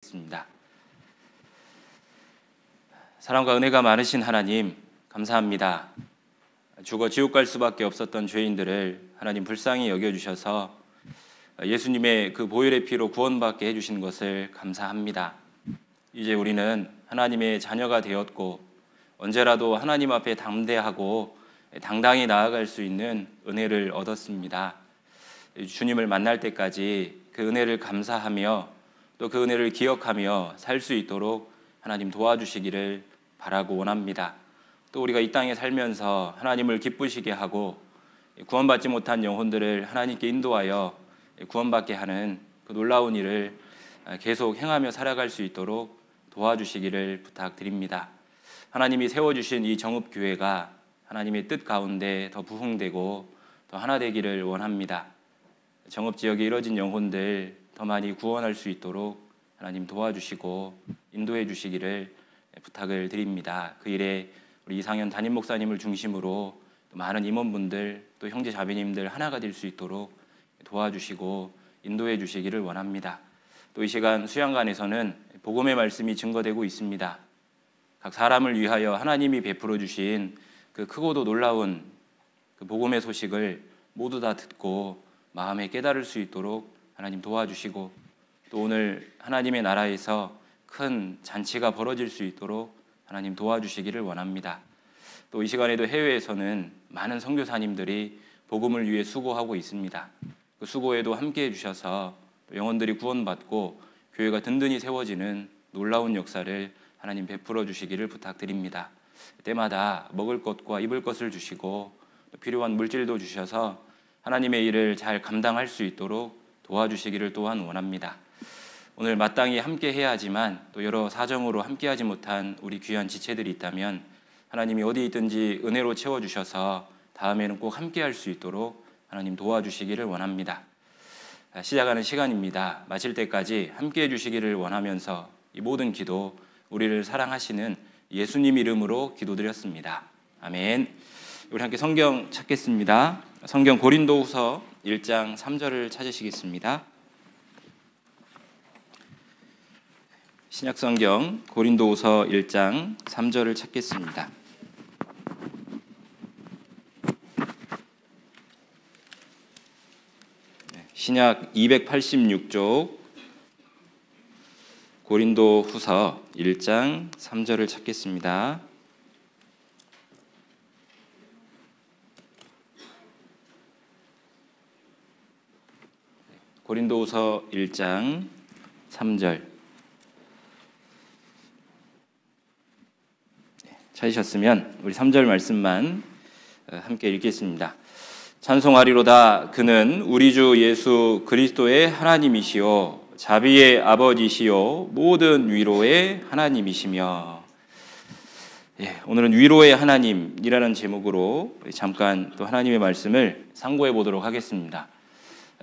있습니다. 사랑과 은혜가 많으신 하나님, 감사합니다. 죽어 지옥 갈 수밖에 없었던 죄인들을 하나님 불쌍히 여겨주셔서 예수님의 그 보혈의 피로 구원받게 해주신 것을 감사합니다. 이제 우리는 하나님의 자녀가 되었고 언제라도 하나님 앞에 담대하고 당당히 나아갈 수 있는 은혜를 얻었습니다. 주님을 만날 때까지 그 은혜를 감사하며 또 그 은혜를 기억하며 살 수 있도록 하나님 도와주시기를 바라고 원합니다. 또 우리가 이 땅에 살면서 하나님을 기쁘시게 하고 구원받지 못한 영혼들을 하나님께 인도하여 구원받게 하는 그 놀라운 일을 계속 행하며 살아갈 수 있도록 도와주시기를 부탁드립니다. 하나님이 세워주신 이 정읍교회가 하나님의 뜻 가운데 더 부흥되고 더 하나 되기를 원합니다. 정읍지역에 이뤄진 영혼들 더 많이 구원할 수 있도록 하나님 도와주시고 인도해 주시기를 부탁을 드립니다. 그 일에 우리 이상현 담임 목사님을 중심으로 또 많은 임원분들 또 형제 자매님들 하나가 될 수 있도록 도와주시고 인도해 주시기를 원합니다. 또 이 시간 수양관에서는 복음의 말씀이 증거되고 있습니다. 각 사람을 위하여 하나님이 베풀어 주신 그 크고도 놀라운 그 복음의 소식을 모두 다 듣고 마음에 깨달을 수 있도록 하나님 도와주시고 또 오늘 하나님의 나라에서 큰 잔치가 벌어질 수 있도록 하나님 도와주시기를 원합니다. 또 이 시간에도 해외에서는 많은 선교사님들이 복음을 위해 수고하고 있습니다. 그 수고에도 함께해 주셔서 영혼들이 구원받고 교회가 든든히 세워지는 놀라운 역사를 하나님 베풀어 주시기를 부탁드립니다. 때마다 먹을 것과 입을 것을 주시고 필요한 물질도 주셔서 하나님의 일을 잘 감당할 수 있도록 도와주시기를 또한 원합니다. 오늘 마땅히 함께 해야 하지만 또 여러 사정으로 함께하지 못한 우리 귀한 지체들이 있다면 하나님이 어디 있든지 은혜로 채워주셔서 다음에는 꼭 함께할 수 있도록 하나님 도와주시기를 원합니다. 시작하는 시간입니다. 마칠 때까지 함께해 주시기를 원하면서 이 모든 기도 우리를 사랑하시는 예수님 이름으로 기도드렸습니다. 아멘. 우리 함께 성경 찾겠습니다. 성경 고린도후서 1장 3절을 찾으시겠습니다. 신약성경 고린도후서 1장 3절을 찾겠습니다. 신약 286쪽 고린도후서 1장 3절을 찾겠습니다. 고린도후서 1장 3절 찾으셨으면 우리 3절 말씀만 함께 읽겠습니다. 찬송하리로다. 그는 우리 주 예수 그리스도의 하나님이시요 자비의 아버지시요 모든 위로의 하나님이시며. 오늘은 위로의 하나님이라는 제목으로 잠깐 또 하나님의 말씀을 상고해 보도록 하겠습니다.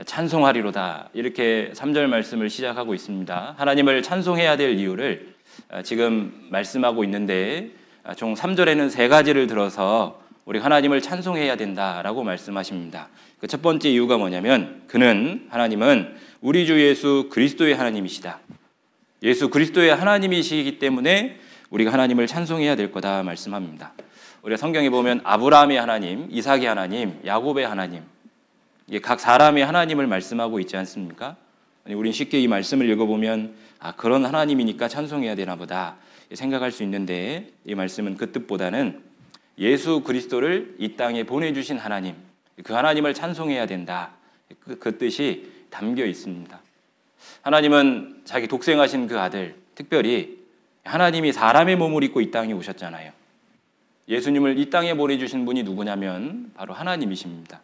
찬송하리로다, 이렇게 3절 말씀을 시작하고 있습니다. 하나님을 찬송해야 될 이유를 지금 말씀하고 있는데 총 3절에는 3가지를 들어서 우리 하나님을 찬송해야 된다라고 말씀하십니다. 그 첫 번째 이유가 뭐냐면 하나님은 우리 주 예수 그리스도의 하나님이시다. 예수 그리스도의 하나님이시기 때문에 우리가 하나님을 찬송해야 될 거다 말씀합니다. 우리가 성경에 보면 아브라함의 하나님, 이삭의 하나님, 야곱의 하나님, 이게 각 사람의 하나님을 말씀하고 있지 않습니까? 우린 쉽게 이 말씀을 읽어보면 그런 하나님이니까 찬송해야 되나 보다 생각할 수 있는데 이 말씀은 그 뜻보다는 예수 그리스도를 이 땅에 보내주신 하나님, 그 하나님을 찬송해야 된다, 그 뜻이 담겨 있습니다. 하나님은 자기 독생하신 그 아들, 특별히 하나님이 사람의 몸을 입고 이 땅에 오셨잖아요. 예수님을 이 땅에 보내주신 분이 누구냐면 바로 하나님이십니다.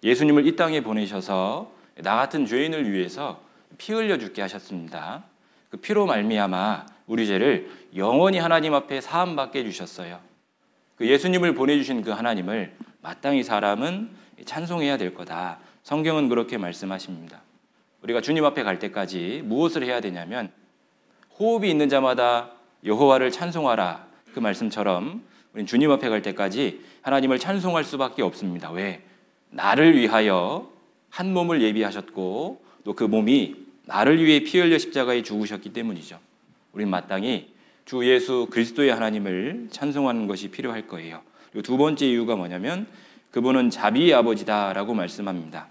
예수님을 이 땅에 보내셔서 나 같은 죄인을 위해서 피 흘려 죽게 하셨습니다. 그 피로 말미암아 우리 죄를 영원히 하나님 앞에 사함받게 해주셨어요. 그 예수님을 보내주신 그 하나님을 마땅히 사람은 찬송해야 될 거다. 성경은 그렇게 말씀하십니다. 우리가 주님 앞에 갈 때까지 무엇을 해야 되냐면 호흡이 있는 자마다 여호와를 찬송하라, 그 말씀처럼 우리는 주님 앞에 갈 때까지 하나님을 찬송할 수밖에 없습니다. 왜? 나를 위하여 한 몸을 예비하셨고 또 그 몸이 나를 위해 피 흘려 십자가에 죽으셨기 때문이죠. 우린 마땅히 주 예수 그리스도의 하나님을 찬송하는 것이 필요할 거예요. 그리고 두 번째 이유가 뭐냐면 그분은 자비의 아버지다라고 말씀합니다.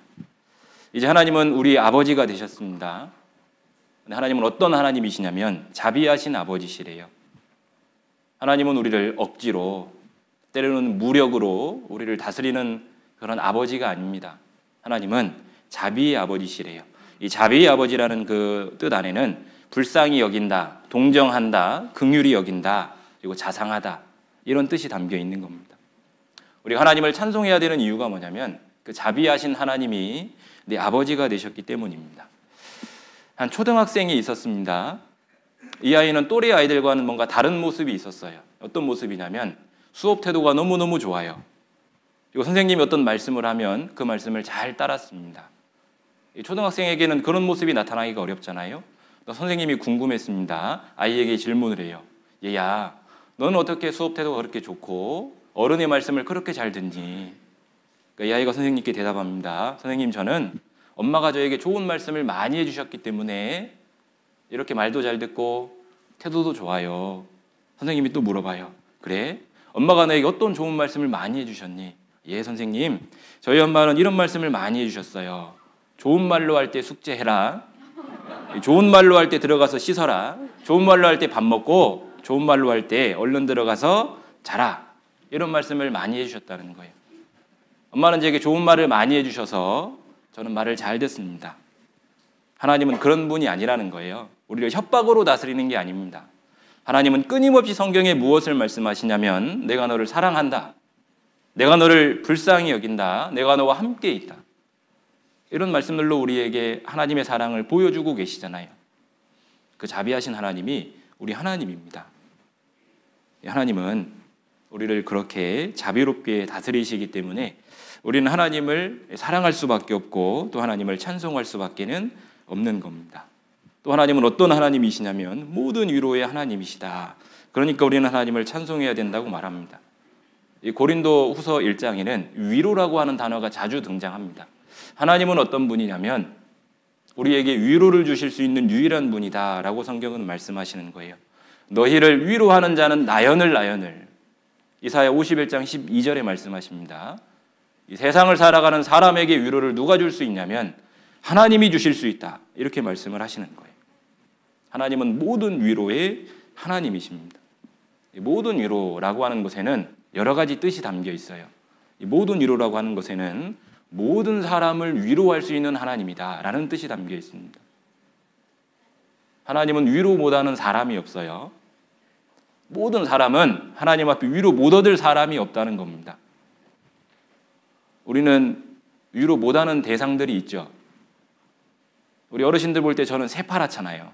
이제 하나님은 우리 아버지가 되셨습니다. 하나님은 어떤 하나님이시냐면 자비하신 아버지시래요. 하나님은 우리를 억지로, 때로는 무력으로 우리를 다스리는 그런 아버지가 아닙니다. 하나님은 자비의 아버지시래요. 이 자비의 아버지라는 그 뜻 안에는 불쌍히 여긴다, 동정한다, 긍휼히 여긴다, 그리고 자상하다, 이런 뜻이 담겨 있는 겁니다. 우리가 하나님을 찬송해야 되는 이유가 뭐냐면 그 자비하신 하나님이 내 아버지가 되셨기 때문입니다. 한 초등학생이 있었습니다. 이 아이는 또래 아이들과는 뭔가 다른 모습이 있었어요. 어떤 모습이냐면 수업 태도가 너무너무 좋아요. 그리고 선생님이 어떤 말씀을 하면 그 말씀을 잘 따랐습니다. 초등학생에게는 그런 모습이 나타나기가 어렵잖아요. 선생님이 궁금했습니다. 아이에게 질문을 해요. 얘야, 너는 어떻게 수업 태도가 그렇게 좋고 어른의 말씀을 그렇게 잘 듣니? 이 아이가 선생님께 대답합니다. 선생님, 저는 엄마가 저에게 좋은 말씀을 많이 해주셨기 때문에 이렇게 말도 잘 듣고 태도도 좋아요. 선생님이 또 물어봐요. 그래? 엄마가 너에게 어떤 좋은 말씀을 많이 해주셨니? 예, 선생님. 저희 엄마는 이런 말씀을 많이 해주셨어요. 좋은 말로 할 때 숙제해라. 좋은 말로 할 때 들어가서 씻어라. 좋은 말로 할 때 밥 먹고 좋은 말로 할 때 얼른 들어가서 자라. 이런 말씀을 많이 해주셨다는 거예요. 엄마는 저에게 좋은 말을 많이 해주셔서 저는 말을 잘 듣습니다. 하나님은 그런 분이 아니라는 거예요. 우리를 협박으로 다스리는 게 아닙니다. 하나님은 끊임없이 성경에 무엇을 말씀하시냐면 내가 너를 사랑한다. 내가 너를 불쌍히 여긴다. 내가 너와 함께 있다. 이런 말씀들로 우리에게 하나님의 사랑을 보여주고 계시잖아요. 그 자비하신 하나님이 우리 하나님입니다. 하나님은 우리를 그렇게 자비롭게 다스리시기 때문에 우리는 하나님을 사랑할 수밖에 없고 또 하나님을 찬송할 수밖에는 없는 겁니다. 또 하나님은 어떤 하나님이시냐면 모든 위로의 하나님이시다. 그러니까 우리는 하나님을 찬송해야 된다고 말합니다. 이 고린도 후서 1장에는 위로라고 하는 단어가 자주 등장합니다. 하나님은 어떤 분이냐면 우리에게 위로를 주실 수 있는 유일한 분이다 라고 성경은 말씀하시는 거예요. 너희를 위로하는 자는 나연을 이사야 51장 12절에 말씀하십니다. 이 세상을 살아가는 사람에게 위로를 누가 줄 수 있냐면 하나님이 주실 수 있다. 이렇게 말씀을 하시는 거예요. 하나님은 모든 위로의 하나님이십니다. 이 모든 위로라고 하는 것에는 여러 가지 뜻이 담겨 있어요. 이 모든 위로라고 하는 것에는 모든 사람을 위로할 수 있는 하나님이다 라는 뜻이 담겨 있습니다. 하나님은 위로 못하는 사람이 없어요. 모든 사람은 하나님 앞에 위로 못 얻을 사람이 없다는 겁니다. 우리는 위로 못하는 대상들이 있죠. 우리 어르신들 볼 때 저는 새파랗잖아요.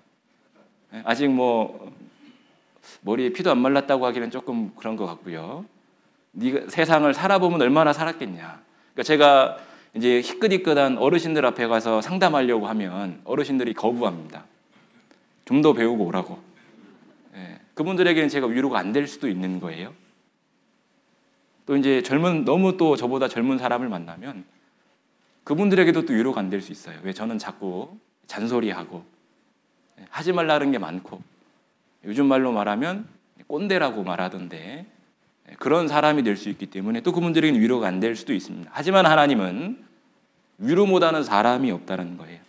아직 머리에 피도 안 말랐다고 하기는 조금 그런 것 같고요. 네가 세상을 살아보면 얼마나 살았겠냐. 그러니까 제가 이제 희끗희끗한 어르신들 앞에 가서 상담하려고 하면 어르신들이 거부합니다. 좀 더 배우고 오라고. 그분들에게는 제가 위로가 안 될 수도 있는 거예요. 또 이제 너무 또 저보다 젊은 사람을 만나면 그분들에게도 또 위로가 안 될 수 있어요. 왜 저는 자꾸 잔소리하고 하지 말라는 게 많고 요즘 말로 말하면 꼰대라고 말하던데 그런 사람이 될 수 있기 때문에 또 그분들에게는 위로가 안 될 수도 있습니다. 하지만 하나님은 위로 못하는 사람이 없다는 거예요.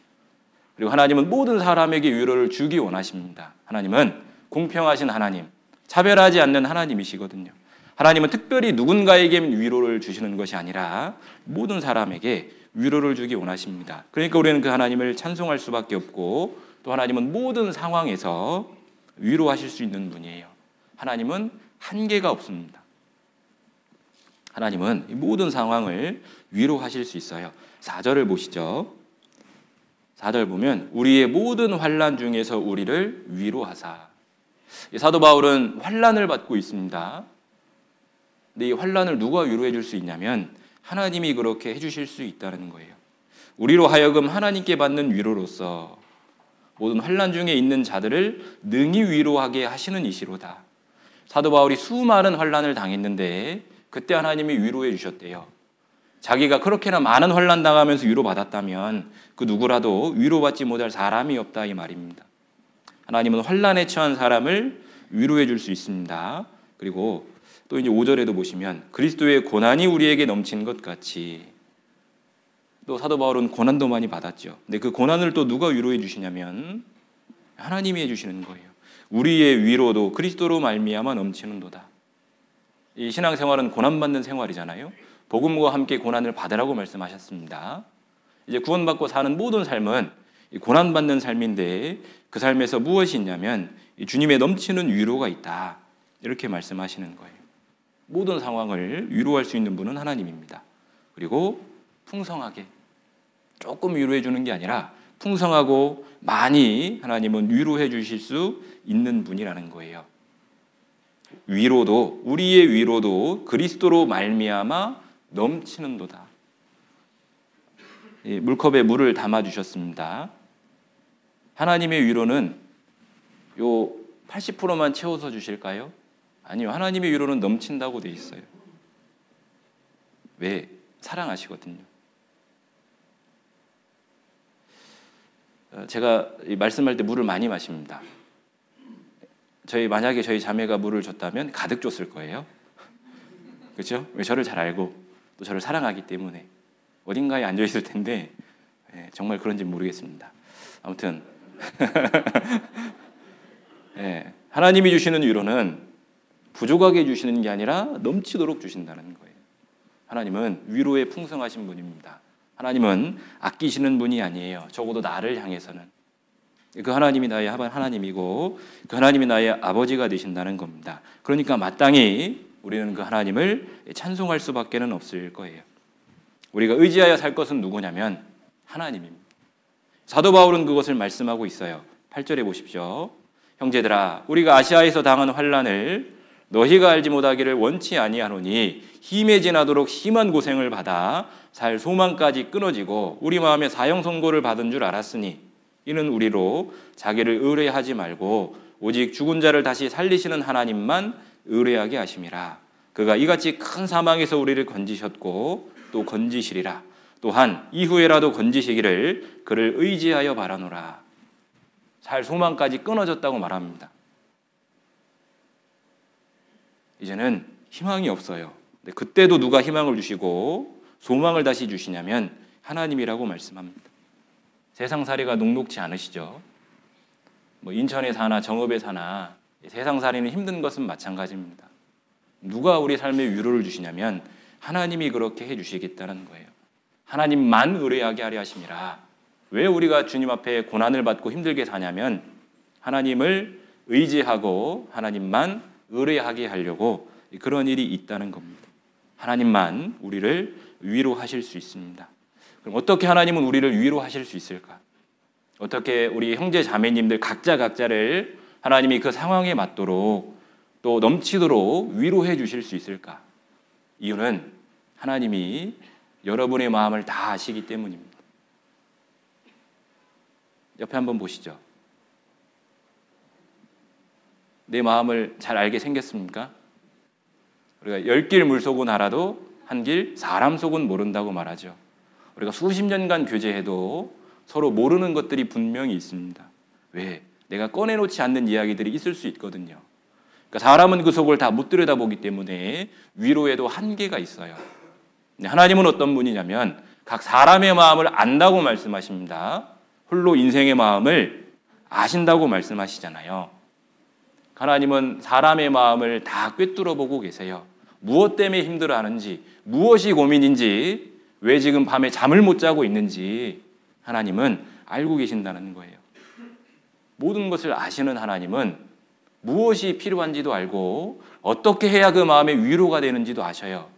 그리고 하나님은 모든 사람에게 위로를 주기 원하십니다. 하나님은 공평하신 하나님, 차별하지 않는 하나님이시거든요. 하나님은 특별히 누군가에게 위로를 주시는 것이 아니라 모든 사람에게 위로를 주기 원하십니다. 그러니까 우리는 그 하나님을 찬송할 수밖에 없고 또 하나님은 모든 상황에서 위로하실 수 있는 분이에요. 하나님은 한계가 없습니다. 하나님은 모든 상황을 위로하실 수 있어요. 4절을 보시죠. 4절 보면 우리의 모든 환난 중에서 우리를 위로하사. 사도 바울은 환난을 받고 있습니다. 근데 이 환난을 누가 위로해 줄 수 있냐면 하나님이 그렇게 해주실 수 있다는 거예요. 우리로 하여금 하나님께 받는 위로로서 모든 환난 중에 있는 자들을 능히 위로하게 하시는 이시로다. 사도 바울이 수많은 환난을 당했는데 그때 하나님이 위로해 주셨대요. 자기가 그렇게나 많은 환난 당하면서 위로받았다면 그 누구라도 위로받지 못할 사람이 없다 이 말입니다. 하나님은 환난에 처한 사람을 위로해 줄 수 있습니다. 그리고 또 이제 5절에도 보시면 그리스도의 고난이 우리에게 넘치는 것 같이, 또 사도 바울은 고난도 많이 받았죠. 근데 그 고난을 또 누가 위로해 주시냐면 하나님이 해 주시는 거예요. 우리의 위로도 그리스도로 말미암아 넘치는도다. 이 신앙생활은 고난받는 생활이잖아요. 복음과 함께 고난을 받으라고 말씀하셨습니다. 이제 구원받고 사는 모든 삶은 고난받는 삶인데 그 삶에서 무엇이 있냐면 주님의 넘치는 위로가 있다. 이렇게 말씀하시는 거예요. 모든 상황을 위로할 수 있는 분은 하나님입니다. 그리고 풍성하게, 조금 위로해 주는 게 아니라 풍성하고 많이 하나님은 위로해 주실 수 있는 분이라는 거예요. 위로도, 우리의 위로도 그리스도로 말미암아 넘치는도다. 물컵에 물을 담아 주셨습니다. 하나님의 위로는 요 80%만 채워서 주실까요? 아니요. 하나님의 위로는 넘친다고 돼 있어요. 왜? 사랑하시거든요. 제가 말씀할 때 물을 많이 마십니다. 만약에 저희 자매가 물을 줬다면 가득 줬을 거예요. 그렇죠? 왜? 저를 잘 알고 또 저를 사랑하기 때문에 어딘가에 앉아 있을 텐데 정말 그런지 모르겠습니다. 아무튼 하나님이 주시는 위로는 부족하게 주시는 게 아니라 넘치도록 주신다는 거예요. 하나님은 위로에 풍성하신 분입니다. 하나님은 아끼시는 분이 아니에요. 적어도 나를 향해서는. 그 하나님이 나의 하나님이고 그 하나님이 나의 아버지가 되신다는 겁니다. 그러니까 마땅히 우리는 그 하나님을 찬송할 수밖에는 없을 거예요. 우리가 의지하여 살 것은 누구냐면 하나님입니다. 사도 바울은 그것을 말씀하고 있어요. 8절에 보십시오. 형제들아, 우리가 아시아에서 당한 환난을 너희가 알지 못하기를 원치 아니하노니 힘해지나도록 심한 고생을 받아 살 소망까지 끊어지고 우리 마음에 사형 선고를 받은 줄 알았으니 이는 우리로 자기를 의뢰하지 말고 오직 죽은 자를 다시 살리시는 하나님만 의뢰하게 하심이라. 그가 이같이 큰 사망에서 우리를 건지셨고 또 건지시리라. 또한 이후에라도 건지시기를 그를 의지하여 바라노라. 살 소망까지 끊어졌다고 말합니다. 이제는 희망이 없어요. 근데 그때도 누가 희망을 주시고 소망을 다시 주시냐면 하나님이라고 말씀합니다. 세상살이가 녹록지 않으시죠? 인천에 사나 정읍에 사나 세상살이는 힘든 것은 마찬가지입니다. 누가 우리 삶에 위로를 주시냐면 하나님이 그렇게 해주시겠다는 거예요. 하나님만 의뢰하게 하려 하심이라. 왜 우리가 주님 앞에 고난을 받고 힘들게 사냐면 하나님을 의지하고 하나님만 의뢰하게 하려고 그런 일이 있다는 겁니다. 하나님만 우리를 위로하실 수 있습니다. 그럼 어떻게 하나님은 우리를 위로하실 수 있을까? 어떻게 우리 형제 자매님들 각자를 하나님이 그 상황에 맞도록 또 넘치도록 위로해 주실 수 있을까? 이유는 하나님이 여러분의 마음을 다 아시기 때문입니다. 옆에 한번 보시죠. 내 마음을 잘 알게 생겼습니까? 우리가 10길 물속은 알아도 한 길 사람 속은 모른다고 말하죠. 우리가 수십 년간 교제해도 서로 모르는 것들이 분명히 있습니다. 왜? 내가 꺼내놓지 않는 이야기들이 있을 수 있거든요. 그러니까 사람은 그 속을 다 못 들여다보기 때문에 위로에도 한계가 있어요. 하나님은 어떤 분이냐면 각 사람의 마음을 안다고 말씀하십니다. 홀로 인생의 마음을 아신다고 말씀하시잖아요. 하나님은 사람의 마음을 다 꿰뚫어 보고 계세요. 무엇 때문에 힘들어하는지, 무엇이 고민인지, 왜 지금 밤에 잠을 못 자고 있는지 하나님은 알고 계신다는 거예요. 모든 것을 아시는 하나님은 무엇이 필요한지도 알고 어떻게 해야 그 마음의 위로가 되는지도 아셔요.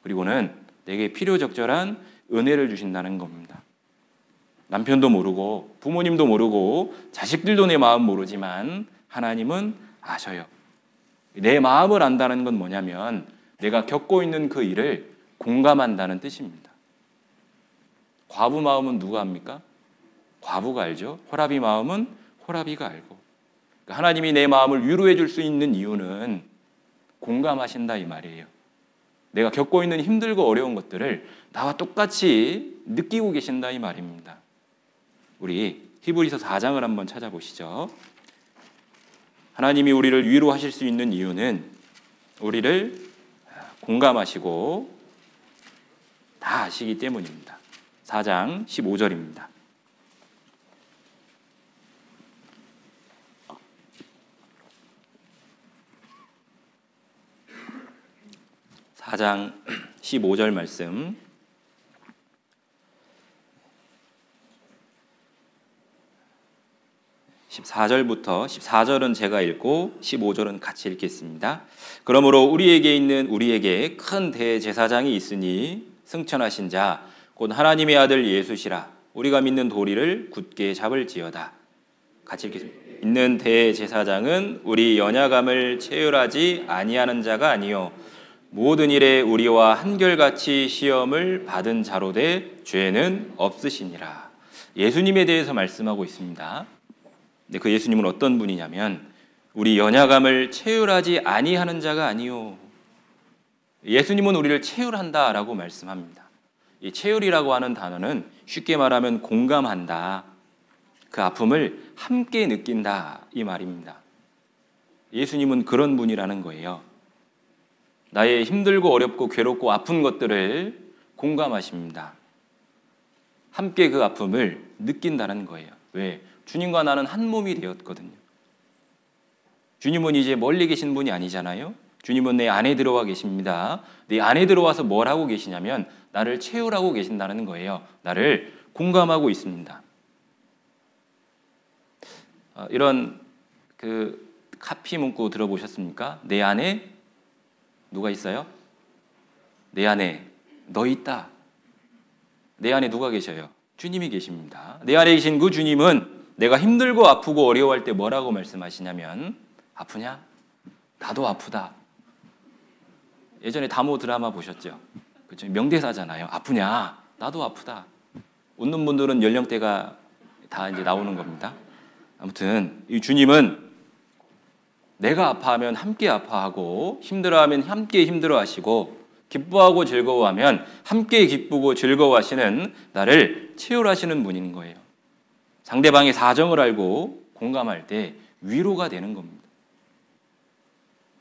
그리고는 내게 필요적절한 은혜를 주신다는 겁니다. 남편도 모르고 부모님도 모르고 자식들도 내 마음 모르지만 하나님은 아셔요. 내 마음을 안다는 건 뭐냐면 내가 겪고 있는 그 일을 공감한다는 뜻입니다. 과부 마음은 누가 압니까? 과부가 알죠. 호라비 마음은 호라비가 알고. 그러니까 하나님이 내 마음을 위로해 줄 수 있는 이유는 공감하신다 이 말이에요. 내가 겪고 있는 힘들고 어려운 것들을 나와 똑같이 느끼고 계신다 이 말입니다. 우리 히브리서 4장을 한번 찾아보시죠. 하나님이 우리를 위로하실 수 있는 이유는 우리를 공감하시고 다 아시기 때문입니다. 4장 15절입니다. 4장 15절 말씀. 14절부터 14절은 제가 읽고 15절은 같이 읽겠습니다. 그러므로 우리에게 큰 대제사장이 있으니 승천하신 자 곧 하나님의 아들 예수시라. 우리가 믿는 도리를 굳게 잡을지어다. 같이 읽겠습니다. 있는 대제사장은 우리 연약함을 체휼하지 아니하는 자가 아니요 모든 일에 우리와 한결같이 시험을 받은 자로 돼 죄는 없으시니라. 예수님에 대해서 말씀하고 있습니다. 근데 그 예수님은 어떤 분이냐면 우리 연약함을 체휼하지 아니하는 자가 아니요. 예수님은 우리를 체휼한다라고 말씀합니다. 이 체휼이라고 하는 단어는 쉽게 말하면 공감한다. 그 아픔을 함께 느낀다 이 말입니다. 예수님은 그런 분이라는 거예요. 나의 힘들고 어렵고 괴롭고 아픈 것들을 공감하십니다. 함께 그 아픔을 느낀다는 거예요. 왜? 주님과 나는 한 몸이 되었거든요. 주님은 이제 멀리 계신 분이 아니잖아요. 주님은 내 안에 들어와 계십니다. 내 안에 들어와서 뭘 하고 계시냐면 나를 체휼하고 계신다는 거예요. 나를 공감하고 있습니다. 이런 그 카피 문구 들어보셨습니까? 내 안에 누가 있어요? 내 안에 너 있다. 내 안에 누가 계셔요? 주님이 계십니다. 내 안에 계신 그 주님은 내가 힘들고 아프고 어려워할 때 뭐라고 말씀하시냐면 아프냐? 나도 아프다. 예전에 다모 드라마 보셨죠? 그렇죠? 명대사잖아요. 아프냐? 나도 아프다. 웃는 분들은 연령대가 다 이제 나오는 겁니다. 아무튼 이 주님은 내가 아파하면 함께 아파하고 힘들어하면 함께 힘들어하시고 기뻐하고 즐거워하면 함께 기쁘고 즐거워하시는 나를 체휼하시는 분인 거예요. 상대방의 사정을 알고 공감할 때 위로가 되는 겁니다.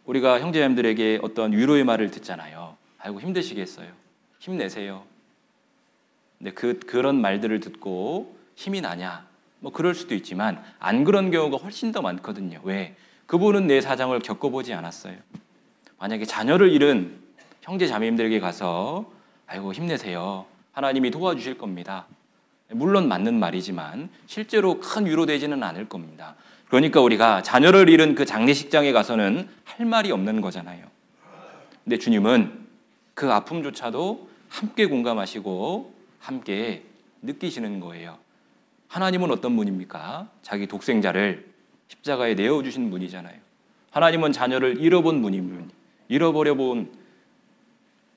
우리가 형제자매들에게 어떤 위로의 말을 듣잖아요. 아이고 힘드시겠어요. 힘내세요. 근데 그런 말들을 듣고 힘이 나냐? 뭐 그럴 수도 있지만 안 그런 경우가 훨씬 더 많거든요. 왜? 그분은 내 사정을 겪어보지 않았어요. 만약에 자녀를 잃은 형제 자매님들에게 가서 아이고 힘내세요. 하나님이 도와주실 겁니다. 물론 맞는 말이지만 실제로 큰 위로되지는 않을 겁니다. 그러니까 우리가 자녀를 잃은 그 장례식장에 가서는 할 말이 없는 거잖아요. 근데 주님은 그 아픔조차도 함께 공감하시고 함께 느끼시는 거예요. 하나님은 어떤 분입니까? 자기 독생자를 십자가에 내어주신 분이잖아요. 하나님은 자녀를 잃어본 분이면 잃어버려 본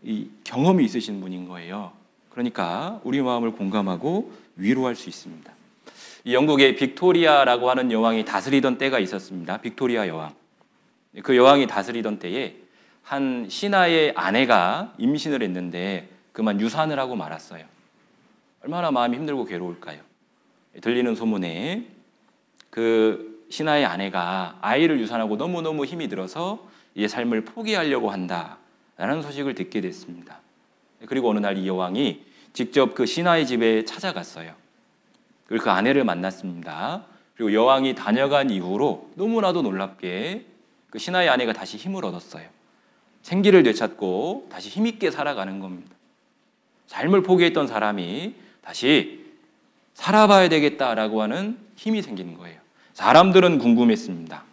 이 경험이 있으신 분인 거예요. 그러니까 우리 마음을 공감하고 위로할 수 있습니다. 이 영국의 빅토리아라고 하는 여왕이 다스리던 때가 있었습니다. 빅토리아 여왕. 그 여왕이 다스리던 때에 한 신하의 아내가 임신을 했는데 그만 유산을 하고 말았어요. 얼마나 마음이 힘들고 괴로울까요? 들리는 소문에 그 신하의 아내가 아이를 유산하고 너무너무 힘이 들어서 이 삶을 포기하려고 한다라는 소식을 듣게 됐습니다. 그리고 어느 날 이 여왕이 직접 그 신하의 집에 찾아갔어요. 그리고 그 아내를 만났습니다. 그리고 여왕이 다녀간 이후로 너무나도 놀랍게 그 신하의 아내가 다시 힘을 얻었어요. 생기를 되찾고 다시 힘있게 살아가는 겁니다. 삶을 포기했던 사람이 다시 살아봐야 되겠다라고 하는 힘이 생기는 거예요. 사람들은 궁금했습니다.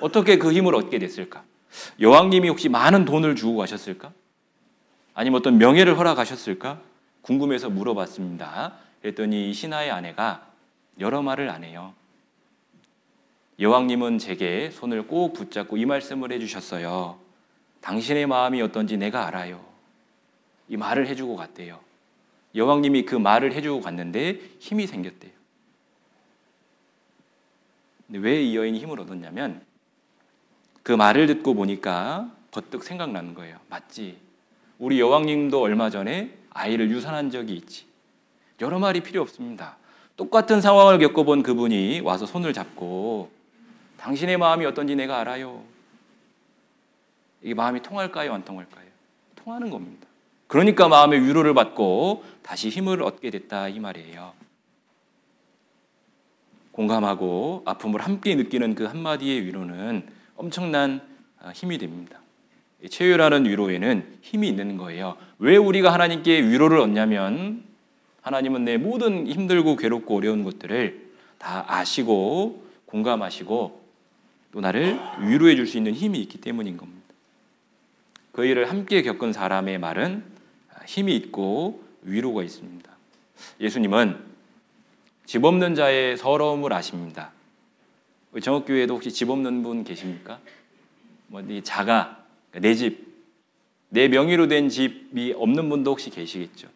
어떻게 그 힘을 얻게 됐을까? 여왕님이 혹시 많은 돈을 주고 가셨을까? 아니면 어떤 명예를 허락하셨을까? 궁금해서 물어봤습니다. 그랬더니 이 신하의 아내가 여러 말을 안 해요. 여왕님은 제게 손을 꼭 붙잡고 이 말씀을 해주셨어요. 당신의 마음이 어떤지 내가 알아요. 이 말을 해주고 갔대요. 여왕님이 그 말을 해주고 갔는데 힘이 생겼대요. 근데 왜 이 여인이 힘을 얻었냐면 그 말을 듣고 보니까 버뜩 생각나는 거예요. 맞지? 우리 여왕님도 얼마 전에 아이를 유산한 적이 있지. 여러 말이 필요 없습니다. 똑같은 상황을 겪어본 그분이 와서 손을 잡고 당신의 마음이 어떤지 내가 알아요. 이게 마음이 통할까요? 안 통할까요? 통하는 겁니다. 그러니까 마음의 위로를 받고 다시 힘을 얻게 됐다 이 말이에요. 공감하고 아픔을 함께 느끼는 그 한마디의 위로는 엄청난 힘이 됩니다. 최유라는 위로에는 힘이 있는 거예요. 왜 우리가 하나님께 위로를 얻냐면 하나님은 내 모든 힘들고 괴롭고 어려운 것들을 다 아시고 공감하시고 또 나를 위로해 줄 수 있는 힘이 있기 때문인 겁니다. 그 일을 함께 겪은 사람의 말은 힘이 있고 위로가 있습니다. 예수님은 집 없는 자의 서러움을 아십니다. 정옥교회에도 혹시 집 없는 분 계십니까? 자가, 내 집, 내 명의로 된 집이 없는 분도 혹시 계시겠죠.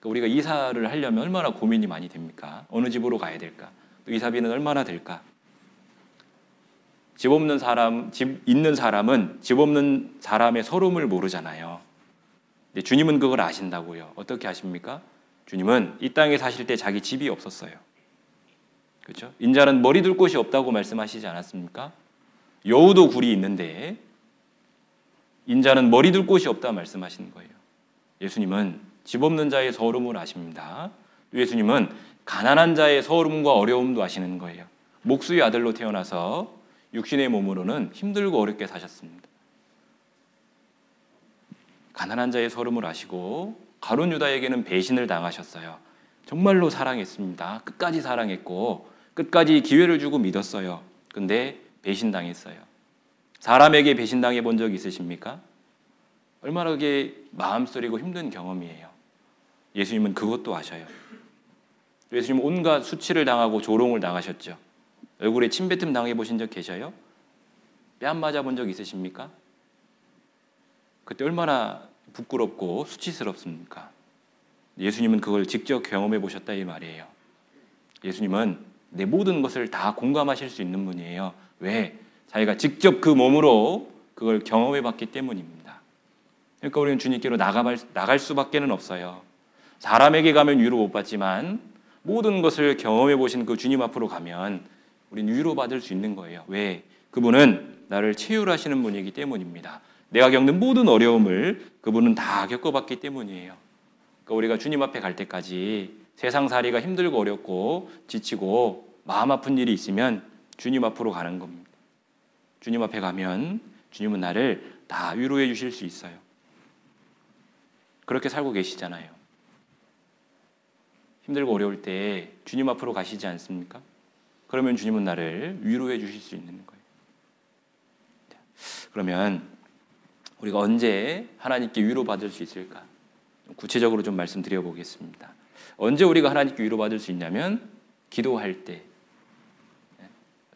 우리가 이사를 하려면 얼마나 고민이 많이 됩니까? 어느 집으로 가야 될까? 또 이사비는 얼마나 될까? 집 없는 사람, 집 있는 사람은 집 없는 사람의 서러움을 모르잖아요. 근데 주님은 그걸 아신다고요. 어떻게 아십니까? 주님은 이 땅에 사실 때 자기 집이 없었어요. 그렇죠? 인자는 머리 둘 곳이 없다고 말씀하시지 않았습니까? 여우도 굴이 있는데 인자는 머리 둘 곳이 없다 말씀하시는 거예요. 예수님은 집 없는 자의 서러움을 아십니다. 예수님은 가난한 자의 서러움과 어려움도 아시는 거예요. 목수의 아들로 태어나서 육신의 몸으로는 힘들고 어렵게 사셨습니다. 가난한 자의 서름을 아시고 가룟 유다에게는 배신을 당하셨어요. 정말로 사랑했습니다. 끝까지 사랑했고 끝까지 기회를 주고 믿었어요. 근데 배신당했어요. 사람에게 배신당해 본 적 있으십니까? 얼마나 그게 마음 쓰리고 힘든 경험이에요. 예수님은 그것도 아셔요. 예수님은 온갖 수치를 당하고 조롱을 당하셨죠. 얼굴에 침뱉음 당해보신 적 계셔요? 뺨 맞아본 적 있으십니까? 그때 얼마나 부끄럽고 수치스럽습니까? 예수님은 그걸 직접 경험해 보셨다 이 말이에요. 예수님은 내 모든 것을 다 공감하실 수 있는 분이에요. 왜? 자기가 직접 그 몸으로 그걸 경험해 봤기 때문입니다. 그러니까 우리는 주님께로 나갈 수밖에는 없어요. 사람에게 가면 위로 못 받지만 모든 것을 경험해 보신 그 주님 앞으로 가면 우리는 위로받을 수 있는 거예요. 왜? 그분은 나를 치유하시는 분이기 때문입니다. 내가 겪는 모든 어려움을 그분은 다 겪어봤기 때문이에요. 그러니까 우리가 주님 앞에 갈 때까지 세상살이가 힘들고 어렵고 지치고 마음 아픈 일이 있으면 주님 앞으로 가는 겁니다. 주님 앞에 가면 주님은 나를 다 위로해 주실 수 있어요. 그렇게 살고 계시잖아요. 힘들고 어려울 때 주님 앞으로 가시지 않습니까? 그러면 주님은 나를 위로해 주실 수 있는 거예요. 그러면 우리가 언제 하나님께 위로받을 수 있을까? 구체적으로 좀 말씀드려 보겠습니다. 언제 우리가 하나님께 위로받을 수 있냐면 기도할 때.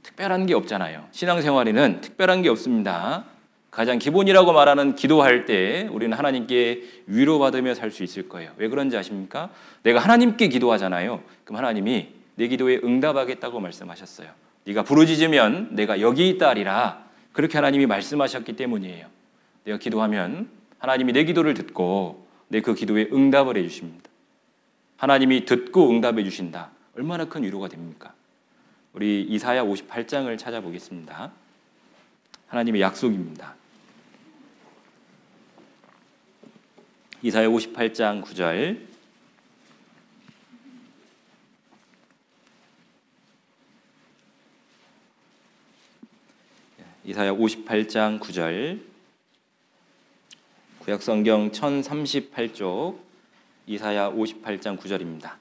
특별한 게 없잖아요. 신앙생활에는 특별한 게 없습니다. 가장 기본이라고 말하는 기도할 때 우리는 하나님께 위로받으며 살 수 있을 거예요. 왜 그런지 아십니까? 내가 하나님께 기도하잖아요. 그럼 하나님이 내 기도에 응답하겠다고 말씀하셨어요. 네가 부르짖으면 내가 여기 있다 하리라. 그렇게 하나님이 말씀하셨기 때문이에요. 내가 기도하면 하나님이 내 기도를 듣고 내 그 기도에 응답을 해주십니다. 하나님이 듣고 응답해 주신다. 얼마나 큰 위로가 됩니까? 우리 이사야 58장을 찾아보겠습니다. 하나님의 약속입니다. 이사야 58장 9절. 이사야 58장 9절. 구약성경 1038쪽 이사야 58장 9절입니다.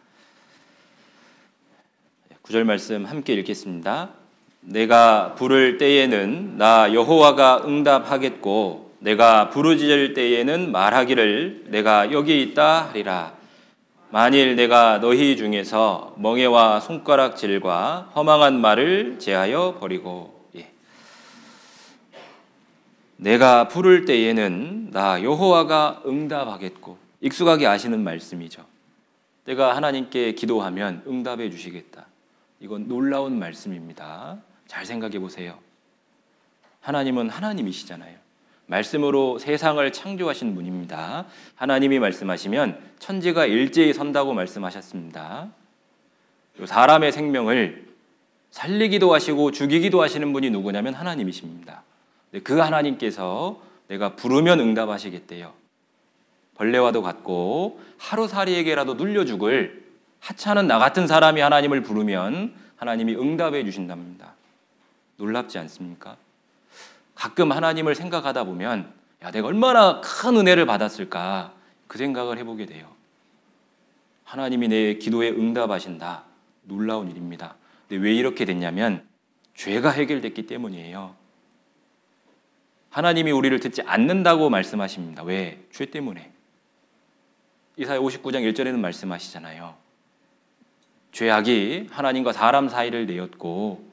9절 말씀 함께 읽겠습니다. 내가 부를 때에는 나 여호와가 응답하겠고 내가 부르짖을 때에는 말하기를 내가 여기 있다 하리라. 만일 내가 너희 중에서 멍에와 손가락질과 허망한 말을 제하여 버리고 내가 부를 때에는 나 여호와가 응답하겠고 익숙하게 아시는 말씀이죠. 내가 하나님께 기도하면 응답해 주시겠다. 이건 놀라운 말씀입니다. 잘 생각해 보세요. 하나님은 하나님이시잖아요. 말씀으로 세상을 창조하신 분입니다. 하나님이 말씀하시면 천지가 일제히 선다고 말씀하셨습니다. 사람의 생명을 살리기도 하시고 죽이기도 하시는 분이 누구냐면 하나님이십니다. 그 하나님께서 내가 부르면 응답하시겠대요. 벌레와도 같고 하루살이에게라도 눌려 죽을 하찮은 나 같은 사람이 하나님을 부르면 하나님이 응답해 주신답니다. 놀랍지 않습니까? 가끔 하나님을 생각하다 보면 내가 얼마나 큰 은혜를 받았을까 그 생각을 해보게 돼요. 하나님이 내 기도에 응답하신다. 놀라운 일입니다. 근데 왜 이렇게 됐냐면 죄가 해결됐기 때문이에요. 하나님이 우리를 듣지 않는다고 말씀하십니다. 왜? 죄 때문에. 이사야 59장 1절에는 말씀하시잖아요. 죄악이 하나님과 사람 사이를 내었고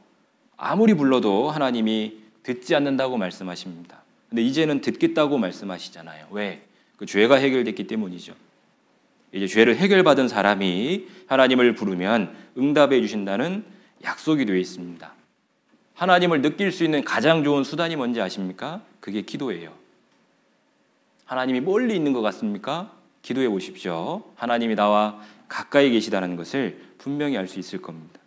아무리 불러도 하나님이 듣지 않는다고 말씀하십니다. 근데 이제는 듣겠다고 말씀하시잖아요. 왜? 그 죄가 해결됐기 때문이죠. 이제 죄를 해결받은 사람이 하나님을 부르면 응답해 주신다는 약속이 되어 있습니다. 하나님을 느낄 수 있는 가장 좋은 수단이 뭔지 아십니까? 그게 기도예요. 하나님이 멀리 있는 것 같습니까? 기도해 보십시오. 하나님이 나와 가까이 계시다는 것을 분명히 알 수 있을 겁니다.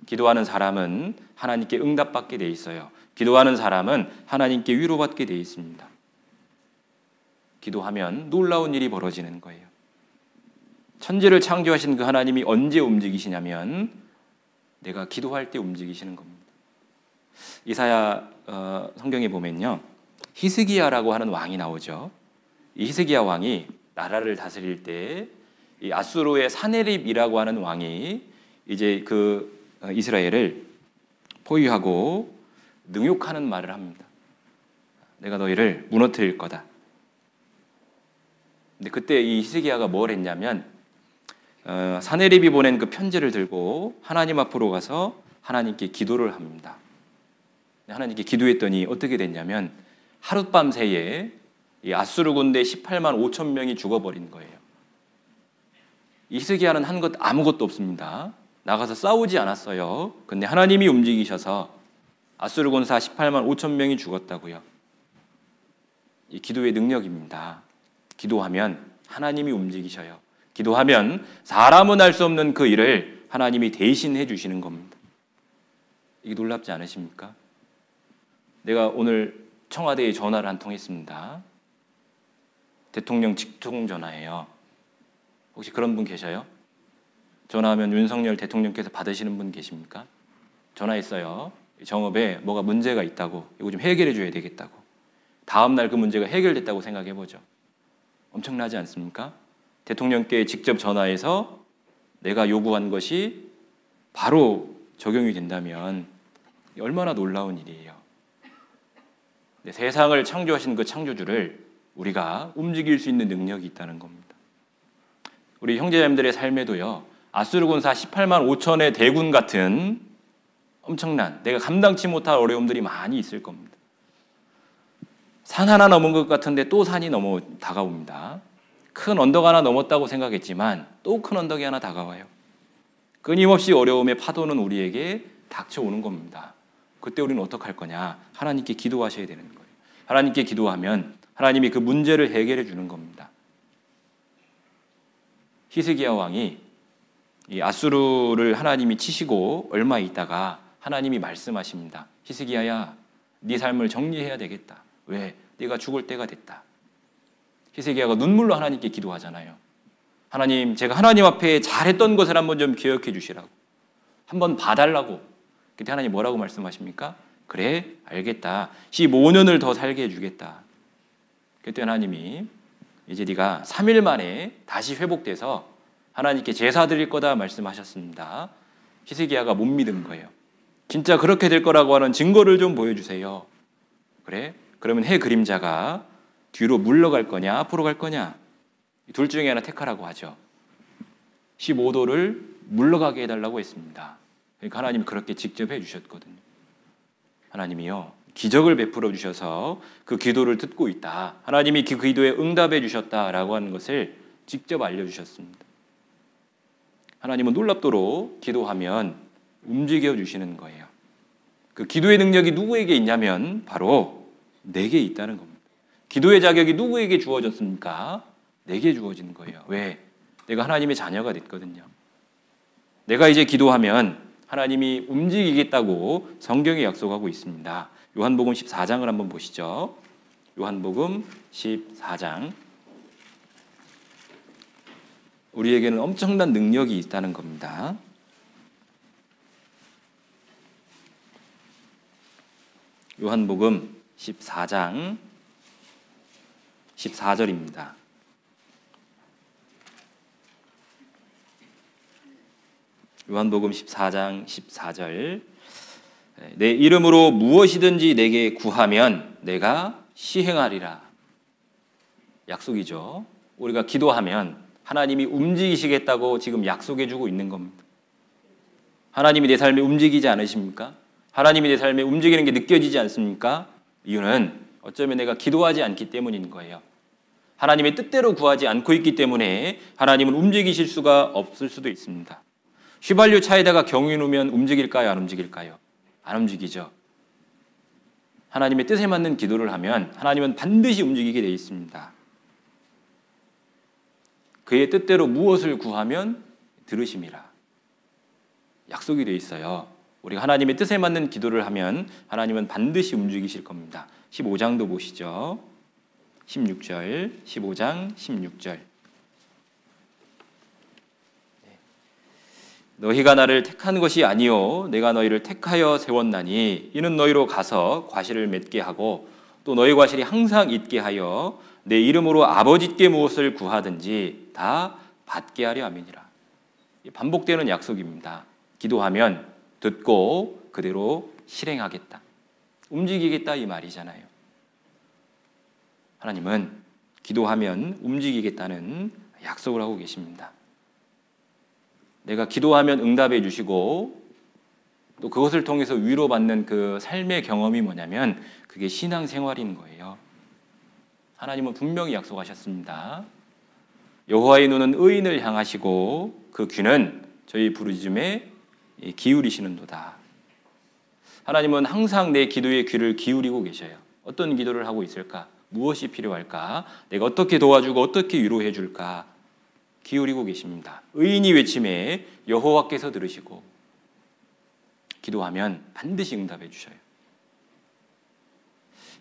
기도하는 사람은 하나님께 응답받게 돼 있어요. 기도하는 사람은 하나님께 위로받게 돼 있습니다. 기도하면 놀라운 일이 벌어지는 거예요. 천지를 창조하신 그 하나님이 언제 움직이시냐면 내가 기도할 때 움직이시는 겁니다. 이사야 성경에 보면요, 히스기야라고 하는 왕이 나오죠. 이 히스기야 왕이 나라를 다스릴 때 이 아수르의 사네립이라고 하는 왕이 이제 그 이스라엘을 포위하고 능욕하는 말을 합니다. 내가 너희를 무너뜨릴 거다. 근데 그때 이 히스기야가 뭘 했냐면 사네립이 보낸 그 편지를 들고 하나님 앞으로 가서 하나님께 기도를 합니다. 하나님께 기도했더니 어떻게 됐냐면 하룻밤 새에 이 아수르 군대 18만 5천 명이 죽어버린 거예요. 히스기야는 한 것 아무것도 없습니다. 나가서 싸우지 않았어요. 근데 하나님이 움직이셔서 아수르 군사 18만 5천 명이 죽었다고요. 이 기도의 능력입니다. 기도하면 하나님이 움직이셔요. 기도하면 사람은 할 수 없는 그 일을 하나님이 대신해 주시는 겁니다. 이게 놀랍지 않으십니까? 내가 오늘 청와대에 전화를 한 통 했습니다. 대통령 직통 전화예요. 혹시 그런 분 계셔요? 전화하면 윤석열 대통령께서 받으시는 분 계십니까? 전화했어요. 정업에 뭐가 문제가 있다고, 이거 좀 해결해 줘야 되겠다고. 다음 날 그 문제가 해결됐다고 생각해 보죠. 엄청나지 않습니까? 대통령께 직접 전화해서 내가 요구한 것이 바로 적용이 된다면 얼마나 놀라운 일이에요. 세상을 창조하신 그 창조주를 우리가 움직일 수 있는 능력이 있다는 겁니다. 우리 형제자매들의 삶에도요, 아수르 군사 18만 5천의 대군 같은 엄청난, 내가 감당치 못할 어려움들이 많이 있을 겁니다. 산 하나 넘은 것 같은데 또 산이 다가옵니다. 큰 언덕 하나 넘었다고 생각했지만 또 큰 언덕이 하나 다가와요. 끊임없이 어려움의 파도는 우리에게 닥쳐오는 겁니다. 그때 우리는 어떡할 거냐? 하나님께 기도하셔야 되는 거예요. 하나님께 기도하면 하나님이 그 문제를 해결해 주는 겁니다. 히스기야 왕이 이 아수르를 하나님이 치시고 얼마 있다가 하나님이 말씀하십니다. 히스기야야, 네 삶을 정리해야 되겠다. 왜? 네가 죽을 때가 됐다. 히스기야가 눈물로 하나님께 기도하잖아요. 하나님, 제가 하나님 앞에 잘했던 것을 한번 좀 기억해 주시라고. 한번 봐달라고. 그때 하나님 뭐라고 말씀하십니까? 그래, 알겠다. 15년을 더 살게 해주겠다. 그때 하나님이 이제 네가 3일 만에 다시 회복돼서 하나님께 제사 드릴 거다 말씀하셨습니다. 히스기야가 못 믿은 거예요. 진짜 그렇게 될 거라고 하는 증거를 좀 보여주세요. 그래? 그러면 해 그림자가 뒤로 물러갈 거냐, 앞으로 갈 거냐? 둘 중에 하나 택하라고 하죠. 15도를 물러가게 해달라고 했습니다. 그러니까 하나님이 그렇게 직접 해주셨거든요. 하나님이요, 기적을 베풀어 주셔서 그 기도를 듣고 있다. 하나님이 그 기도에 응답해 주셨다라고 하는 것을 직접 알려주셨습니다. 하나님은 놀랍도록 기도하면 움직여 주시는 거예요. 그 기도의 능력이 누구에게 있냐면 바로 내게 있다는 겁니다. 기도의 자격이 누구에게 주어졌습니까? 내게 주어지는 거예요. 왜? 내가 하나님의 자녀가 됐거든요. 내가 이제 기도하면 하나님이 움직이겠다고 성경에 약속하고 있습니다. 요한복음 14장을 한번 보시죠. 요한복음 14장. 우리에게는 엄청난 능력이 있다는 겁니다. 요한복음 14장 14절입니다. 요한복음 14장 14절. 내 이름으로 무엇이든지 내게 구하면 내가 시행하리라. 약속이죠. 우리가 기도하면 하나님이 움직이시겠다고 지금 약속해 주고 있는 겁니다. 하나님이 내 삶에 움직이지 않으십니까? 하나님이 내 삶에 움직이는 게 느껴지지 않습니까? 이유는 어쩌면 내가 기도하지 않기 때문인 거예요. 하나님의 뜻대로 구하지 않고 있기 때문에 하나님은 움직이실 수가 없을 수도 있습니다. 휘발유 차에다가 경유 넣으면 움직일까요? 안 움직일까요? 안 움직이죠. 하나님의 뜻에 맞는 기도를 하면 하나님은 반드시 움직이게 되어 있습니다. 그의 뜻대로 무엇을 구하면 들으심이라. 약속이 되어 있어요. 우리가 하나님의 뜻에 맞는 기도를 하면 하나님은 반드시 움직이실 겁니다. 15장도 보시죠. 16절, 15장 16절. 너희가 나를 택한 것이 아니요 내가 너희를 택하여 세웠나니 이는 너희로 가서 과실을 맺게 하고 또 너희 과실이 항상 있게 하여 내 이름으로 아버지께 무엇을 구하든지 다 받게 하려 함이니라. 반복되는 약속입니다. 기도하면 듣고 그대로 실행하겠다. 움직이겠다 이 말이잖아요. 하나님은 기도하면 움직이겠다는 약속을 하고 계십니다. 내가 기도하면 응답해 주시고 또 그것을 통해서 위로받는 그 삶의 경험이 뭐냐면 그게 신앙생활인 거예요. 하나님은 분명히 약속하셨습니다. 여호와의 눈은 의인을 향하시고 그 귀는 저희 부르짖음에 기울이시는도다. 하나님은 항상 내 기도에 귀를 기울이고 계셔요. 어떤 기도를 하고 있을까? 무엇이 필요할까? 내가 어떻게 도와주고 어떻게 위로해 줄까? 기울이고 계십니다. 의인이 외침에 여호와께서 들으시고 기도하면 반드시 응답해 주셔요.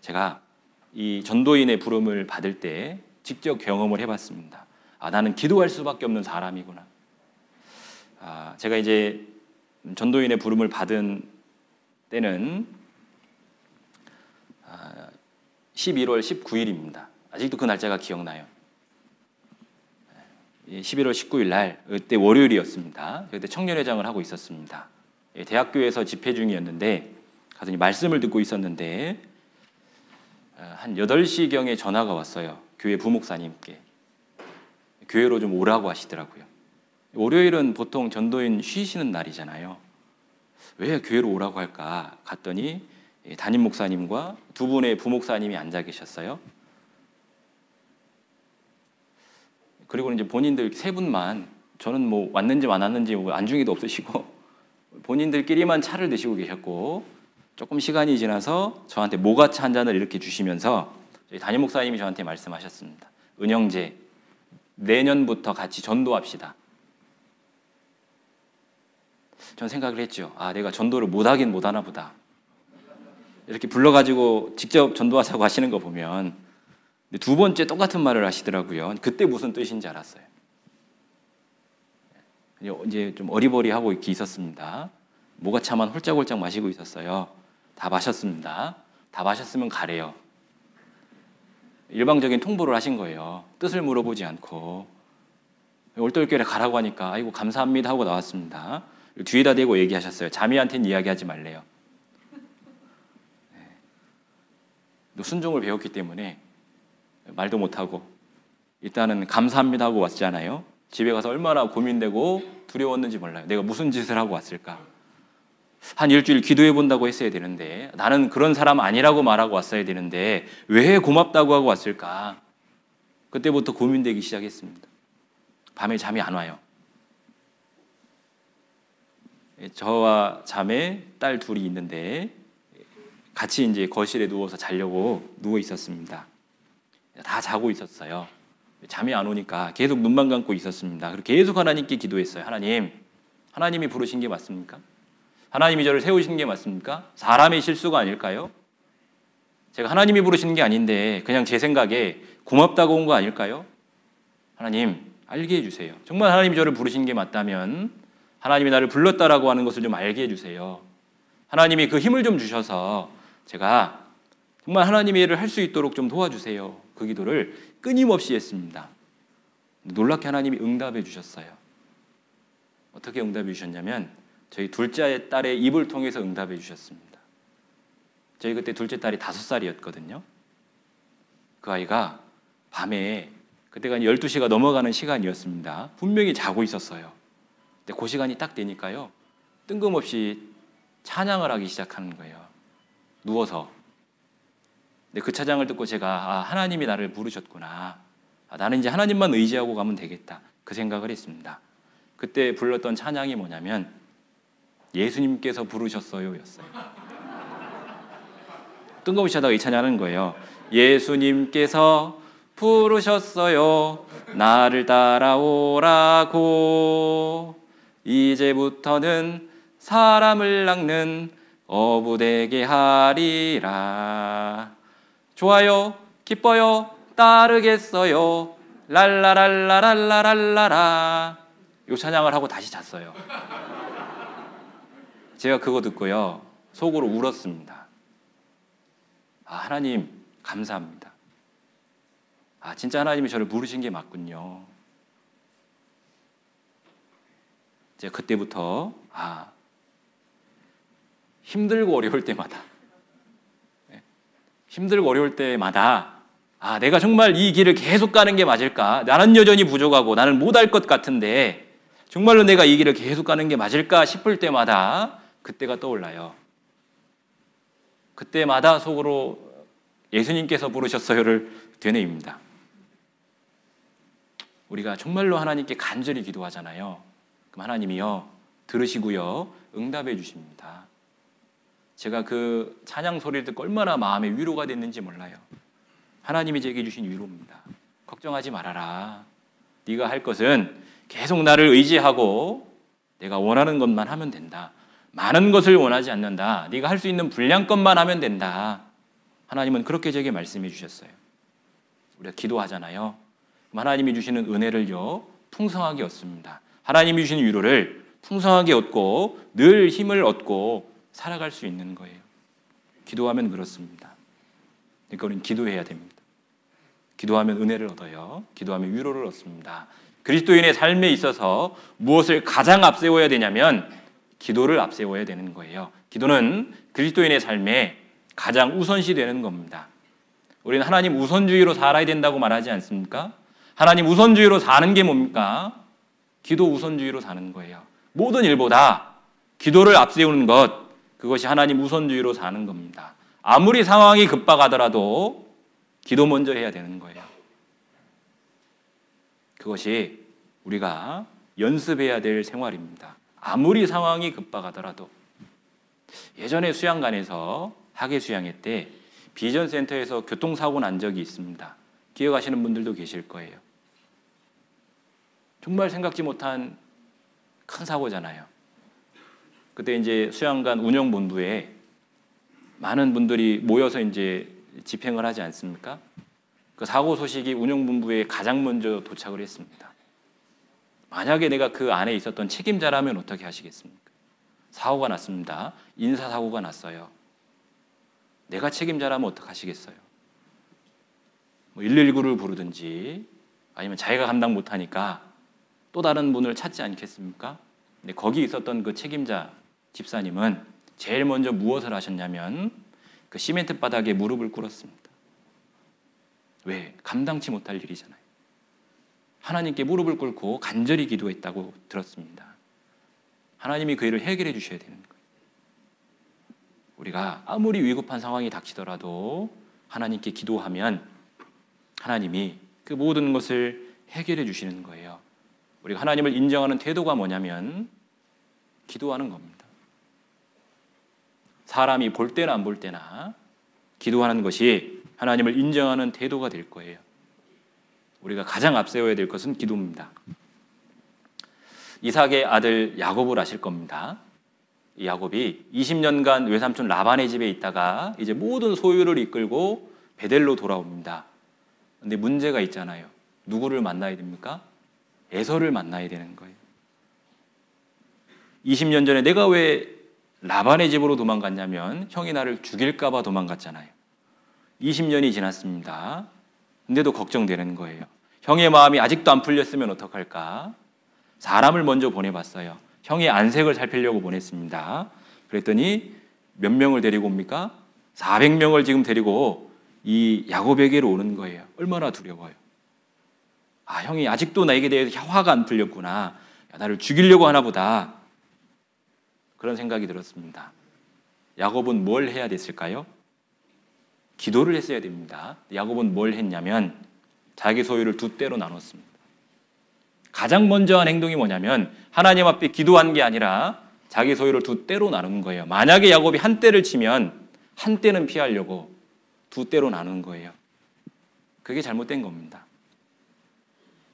제가 이 전도인의 부름을 받을 때 직접 경험을 해봤습니다. 나는 기도할 수밖에 없는 사람이구나. 제가 이제 전도인의 부름을 받은 때는 11월 19일입니다. 아직도 그 날짜가 기억나요. 11월 19일 날 그때 월요일이었습니다. 그때 청년회장을 하고 있었습니다. 대학교에서 집회 중이었는데 가서 말씀을 듣고 있었는데 한 8시경에 전화가 왔어요. 교회 부목사님께. 교회로 좀 오라고 하시더라고요. 월요일은 보통 전도인 쉬시는 날이잖아요. 왜 교회로 오라고 할까? 갔더니 담임 목사님과 두 분의 부목사님이 앉아 계셨어요. 그리고 이제 본인들 세 분만, 저는 뭐 왔는지 안 왔는지 안중에도 없으시고 본인들끼리만 차를 드시고 계셨고 조금 시간이 지나서 저한테 모가차 한 잔을 이렇게 주시면서 담임 목사님이 저한테 말씀하셨습니다. 은영재, 내년부터 같이 전도합시다. 전 생각을 했죠. 내가 전도를 못하긴 못하나 보다. 이렇게 불러가지고 직접 전도하자고 하시는 거 보면 두 번째 똑같은 말을 하시더라고요. 그때 무슨 뜻인지 알았어요. 이제 좀 어리버리하고 이렇게 있었습니다. 모가차만 홀짝홀짝 마시고 있었어요. 다 마셨습니다. 다 마셨으면 가래요. 일방적인 통보를 하신 거예요. 뜻을 물어보지 않고. 올떨결에 가라고 하니까 아이고 감사합니다 하고 나왔습니다. 뒤에다 대고 얘기하셨어요. 자매한테는 이야기하지 말래요. 순종을 배웠기 때문에 말도 못하고 일단은 감사합니다 하고 왔잖아요. 집에 가서 얼마나 고민되고 두려웠는지 몰라요. 내가 무슨 짓을 하고 왔을까? 한 일주일 기도해 본다고 했어야 되는데 나는 그런 사람 아니라고 말하고 왔어야 되는데 왜 고맙다고 하고 왔을까? 그때부터 고민되기 시작했습니다. 밤에 잠이 안 와요. 저와 자매, 딸 둘이 있는데 같이 이제 거실에 누워서 자려고 누워 있었습니다. 자고 있었어요. 잠이 안 오니까 계속 눈만 감고 있었습니다. 그리고 계속 하나님께 기도했어요. 하나님이 부르신 게 맞습니까? 하나님이 저를 세우신 게 맞습니까? 사람의 실수가 아닐까요? 제가 하나님이 부르시는 게 아닌데 그냥 제 생각에 고맙다고 온 거 아닐까요? 하나님, 알게 해주세요. 정말 하나님이 저를 부르신 게 맞다면 하나님이 나를 불렀다라고 하는 것을 좀 알게 해주세요. 하나님이 그 힘을 좀 주셔서 제가 정말 하나님의 일을 할 수 있도록 좀 도와주세요. 그 기도를 끊임없이 했습니다. 놀랍게 하나님이 응답해 주셨어요. 어떻게 응답해 주셨냐면 저희 둘째 딸의 입을 통해서 응답해 주셨습니다. 저희 그때 둘째 딸이 5살이었거든요. 그 아이가 밤에 그때가 12시가 넘어가는 시간이었습니다. 분명히 자고 있었어요. 근데 그 시간이 딱 되니까요. 뜬금없이 찬양을 하기 시작하는 거예요. 누워서. 근데 그 찬양을 듣고 제가 하나님이 나를 부르셨구나. 나는 이제 하나님만 의지하고 가면 되겠다. 그 생각을 했습니다. 그때 불렀던 찬양이 뭐냐면 예수님께서 부르셨어요 였어요. 뜬금없이 하다가 이 찬양하는 거예요. 예수님께서 부르셨어요. 나를 따라오라고. 이제부터는 사람을 낚는 어부되게 하리라. 좋아요, 기뻐요, 따르겠어요. 랄라랄라랄라랄라라. 이 찬양을 하고 다시 잤어요. 제가 그거 듣고요 속으로 울었습니다. 하나님 감사합니다. 진짜 하나님이 저를 부르신 게 맞군요. 제가 그때부터 힘들고 어려울 때마다 내가 정말 이 길을 계속 가는 게 맞을까? 나는 여전히 부족하고 나는 못할 것 같은데 정말로 내가 이 길을 계속 가는 게 맞을까 싶을 때마다 그때가 떠올라요. 그때마다 속으로 예수님께서 부르셨어요를 되뇌입니다. 우리가 정말로 하나님께 간절히 기도하잖아요. 그럼 하나님이요 들으시고요 응답해 주십니다. 제가 그 찬양 소리를 듣고 얼마나 마음에 위로가 됐는지 몰라요. 하나님이 제게 주신 위로입니다. 걱정하지 말아라. 네가 할 것은 계속 나를 의지하고 내가 원하는 것만 하면 된다. 많은 것을 원하지 않는다. 네가 할 수 있는 분량것만 하면 된다. 하나님은 그렇게 제게 말씀해 주셨어요. 우리가 기도하잖아요. 하나님이 주시는 은혜를요 풍성하게 얻습니다. 하나님이 주시는 위로를 풍성하게 얻고 늘 힘을 얻고 살아갈 수 있는 거예요. 기도하면 그렇습니다. 그러니까 우리는 기도해야 됩니다. 기도하면 은혜를 얻어요. 기도하면 위로를 얻습니다. 그리스도인의 삶에 있어서 무엇을 가장 앞세워야 되냐면 기도를 앞세워야 되는 거예요. 기도는 그리스도인의 삶에 가장 우선시 되는 겁니다. 우리는 하나님 우선주의로 살아야 된다고 말하지 않습니까? 하나님 우선주의로 사는 게 뭡니까? 기도 우선주의로 사는 거예요. 모든 일보다 기도를 앞세우는 것, 그것이 하나님 우선주의로 사는 겁니다. 아무리 상황이 급박하더라도 기도 먼저 해야 되는 거예요. 그것이 우리가 연습해야 될 생활입니다. 아무리 상황이 급박하더라도. 예전에 수양관에서 학예 수양회 때 비전센터에서 교통사고 난 적이 있습니다. 기억하시는 분들도 계실 거예요. 정말 생각지 못한 큰 사고잖아요. 그때 이제 수양관 운영본부에 많은 분들이 모여서 이제 집행을 하지 않습니까? 그 사고 소식이 운영본부에 가장 먼저 도착을 했습니다. 만약에 내가 그 안에 있었던 책임자라면 어떻게 하시겠습니까? 사고가 났습니다. 인사사고가 났어요. 내가 책임자라면 어떻게 하시겠어요? 119를 부르든지 아니면 자기가 감당 못하니까 또 다른 분을 찾지 않겠습니까? 근데 거기 있었던 그 책임자 집사님은 제일 먼저 무엇을 하셨냐면 그 시멘트 바닥에 무릎을 꿇었습니다. 왜? 감당치 못할 일이잖아요. 하나님께 무릎을 꿇고 간절히 기도했다고 들었습니다. 하나님이 그 일을 해결해 주셔야 되는 거예요. 우리가 아무리 위급한 상황이 닥치더라도 하나님께 기도하면 하나님이 그 모든 것을 해결해 주시는 거예요. 우리가 하나님을 인정하는 태도가 뭐냐면 기도하는 겁니다. 사람이 볼 때나 안 볼 때나 기도하는 것이 하나님을 인정하는 태도가 될 거예요. 우리가 가장 앞세워야 될 것은 기도입니다. 이삭의 아들 야곱을 아실 겁니다. 이 야곱이 20년간 외삼촌 라반의 집에 있다가 이제 모든 소유를 이끌고 베델로 돌아옵니다. 근데 문제가 있잖아요. 누구를 만나야 됩니까? 에서를 만나야 되는 거예요. 20년 전에 내가 왜 라반의 집으로 도망갔냐면 형이 나를 죽일까 봐 도망갔잖아요. 20년이 지났습니다. 근데도 걱정되는 거예요. 형의 마음이 아직도 안 풀렸으면 어떡할까? 사람을 먼저 보내봤어요. 형의 안색을 살피려고 보냈습니다. 그랬더니 몇 명을 데리고 옵니까? 400명을 지금 데리고 이 야곱에게로 오는 거예요. 얼마나 두려워요. 아, 형이 아직도 나에게 대해서 화가 안 풀렸구나. 야, 나를 죽이려고 하나 보다. 그런 생각이 들었습니다. 야곱은 뭘 해야 됐을까요? 기도를 했어야 됩니다. 야곱은 뭘 했냐면 자기 소유를 두 떼로 나눴습니다. 가장 먼저 한 행동이 뭐냐면 하나님 앞에 기도한 게 아니라 자기 소유를 두 떼로 나누는 거예요. 만약에 야곱이 한 떼를 치면 한 떼는 피하려고 두 떼로 나누는 거예요. 그게 잘못된 겁니다.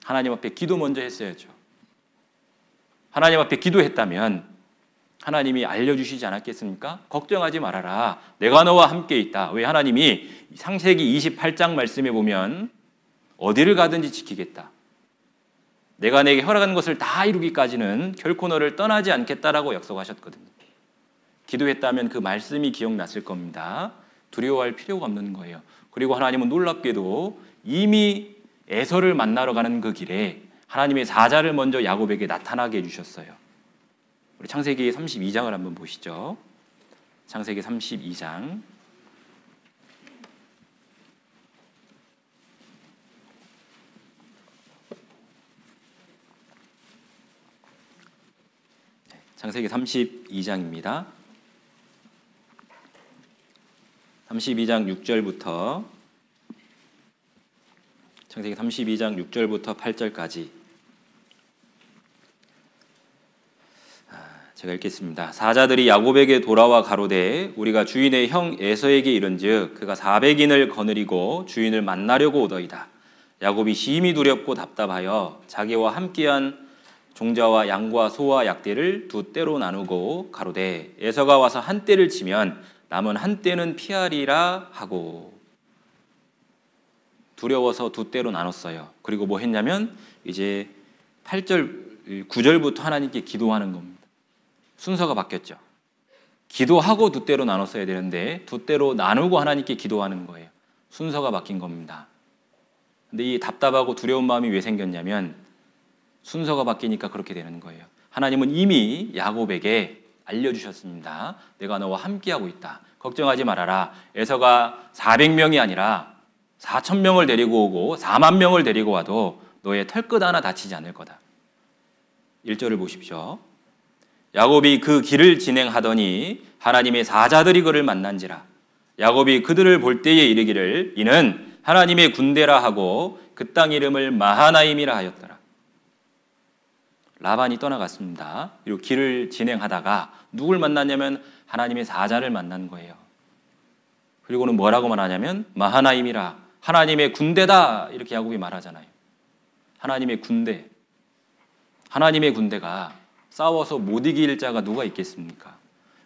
하나님 앞에 기도 먼저 했어야죠. 하나님 앞에 기도했다면 하나님이 알려주시지 않았겠습니까? 걱정하지 말아라. 내가 너와 함께 있다. 왜 하나님이 창세기 28장 말씀에 보면 어디를 가든지 지키겠다. 내가 내게 허락한 것을 다 이루기까지는 결코 너를 떠나지 않겠다라고 약속하셨거든요. 기도했다면 그 말씀이 기억났을 겁니다. 두려워할 필요가 없는 거예요. 그리고 하나님은 놀랍게도 이미 에서를 만나러 가는 그 길에 하나님의 사자를 먼저 야곱에게 나타나게 해주셨어요. 우리 창세기 32장을 한번 보시죠. 창세기 32장. 창세기 32장입니다. 32장 6절부터 창세기 32장 6절부터 8절까지 제가 읽겠습니다. 사자들이 야곱에게 돌아와 가로되 우리가 주인의 형 에서에게 이른즉 그가 400인을 거느리고 주인을 만나려고 오더이다. 야곱이 심히 두렵고 답답하여 자기와 함께한 종자와 양과 소와 약대를 두 떼로 나누고 가로되 에서가 와서 한 떼를 치면 남은 한 떼는 피하리라 하고 두려워서 두 떼로 나눴어요. 그리고 뭐 했냐면 이제 8절 9절부터 하나님께 기도하는 겁니다. 순서가 바뀌었죠. 기도하고 두 떼로 나눴어야 되는데 두 떼로 나누고 하나님께 기도하는 거예요. 순서가 바뀐 겁니다. 근데 이 답답하고 두려운 마음이 왜 생겼냐면 순서가 바뀌니까 그렇게 되는 거예요. 하나님은 이미 야곱에게 알려주셨습니다. 내가 너와 함께하고 있다. 걱정하지 말아라. 에서가 400명이 아니라 4,000명을 데리고 오고 4만 명을 데리고 와도 너의 털끝 하나 다치지 않을 거다. 1절을 보십시오. 야곱이 그 길을 진행하더니 하나님의 사자들이 그를 만난지라. 야곱이 그들을 볼 때에 이르기를 이는 하나님의 군대라 하고 그 땅 이름을 마하나임이라 하였더라. 라반이 떠나갔습니다. 그리고 길을 진행하다가 누굴 만났냐면 하나님의 사자를 만난 거예요. 그리고는 뭐라고 말하냐면 마하나임이라 하나님의 군대다 이렇게 야곱이 말하잖아요. 하나님의 군대. 하나님의 군대가 싸워서 못 이길 자가 누가 있겠습니까?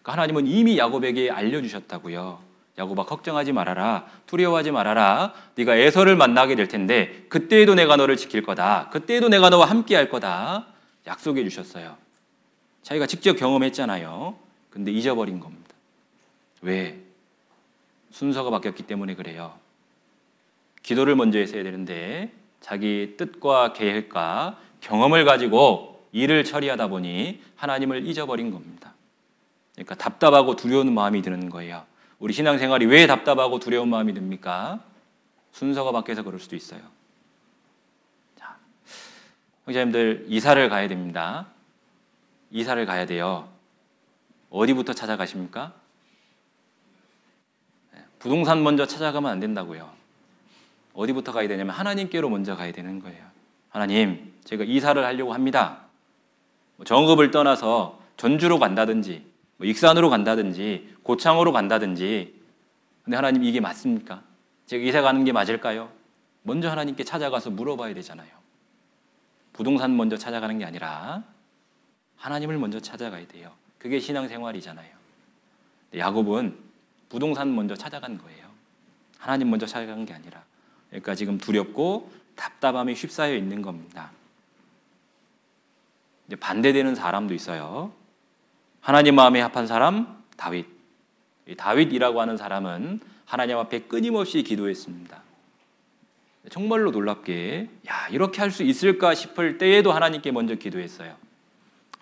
그러니까 하나님은 이미 야곱에게 알려주셨다고요. 야곱아 걱정하지 말아라. 두려워하지 말아라. 네가 에서를 만나게 될 텐데 그때에도 내가 너를 지킬 거다. 그때에도 내가 너와 함께 할 거다. 약속해 주셨어요. 자기가 직접 경험했잖아요. 근데 잊어버린 겁니다. 왜? 순서가 바뀌었기 때문에 그래요. 기도를 먼저 했어야 되는데 자기 뜻과 계획과 경험을 가지고 일을 처리하다 보니 하나님을 잊어버린 겁니다. 그러니까 답답하고 두려운 마음이 드는 거예요. 우리 신앙생활이 왜 답답하고 두려운 마음이 듭니까? 순서가 바뀌어서 그럴 수도 있어요. 자, 형제님들 이사를 가야 됩니다. 이사를 가야 돼요. 어디부터 찾아가십니까? 부동산 먼저 찾아가면 안 된다고요. 어디부터 가야 되냐면 하나님께로 먼저 가야 되는 거예요. 하나님, 제가 이사를 하려고 합니다. 정읍을 떠나서 전주로 간다든지 익산으로 간다든지 고창으로 간다든지 근데 하나님 이게 맞습니까? 제가 이사 가는 게 맞을까요? 먼저 하나님께 찾아가서 물어봐야 되잖아요. 부동산 먼저 찾아가는 게 아니라 하나님을 먼저 찾아가야 돼요. 그게 신앙생활이잖아요. 야곱은 부동산 먼저 찾아간 거예요. 하나님 먼저 찾아간 게 아니라. 그러니까 지금 두렵고 답답함이 휩싸여 있는 겁니다. 이제 반대되는 사람도 있어요. 하나님 마음에 합한 사람, 다윗. 이 다윗이라고 하는 사람은 하나님 앞에 끊임없이 기도했습니다. 정말로 놀랍게 이렇게 할 수 있을까 싶을 때에도 하나님께 먼저 기도했어요.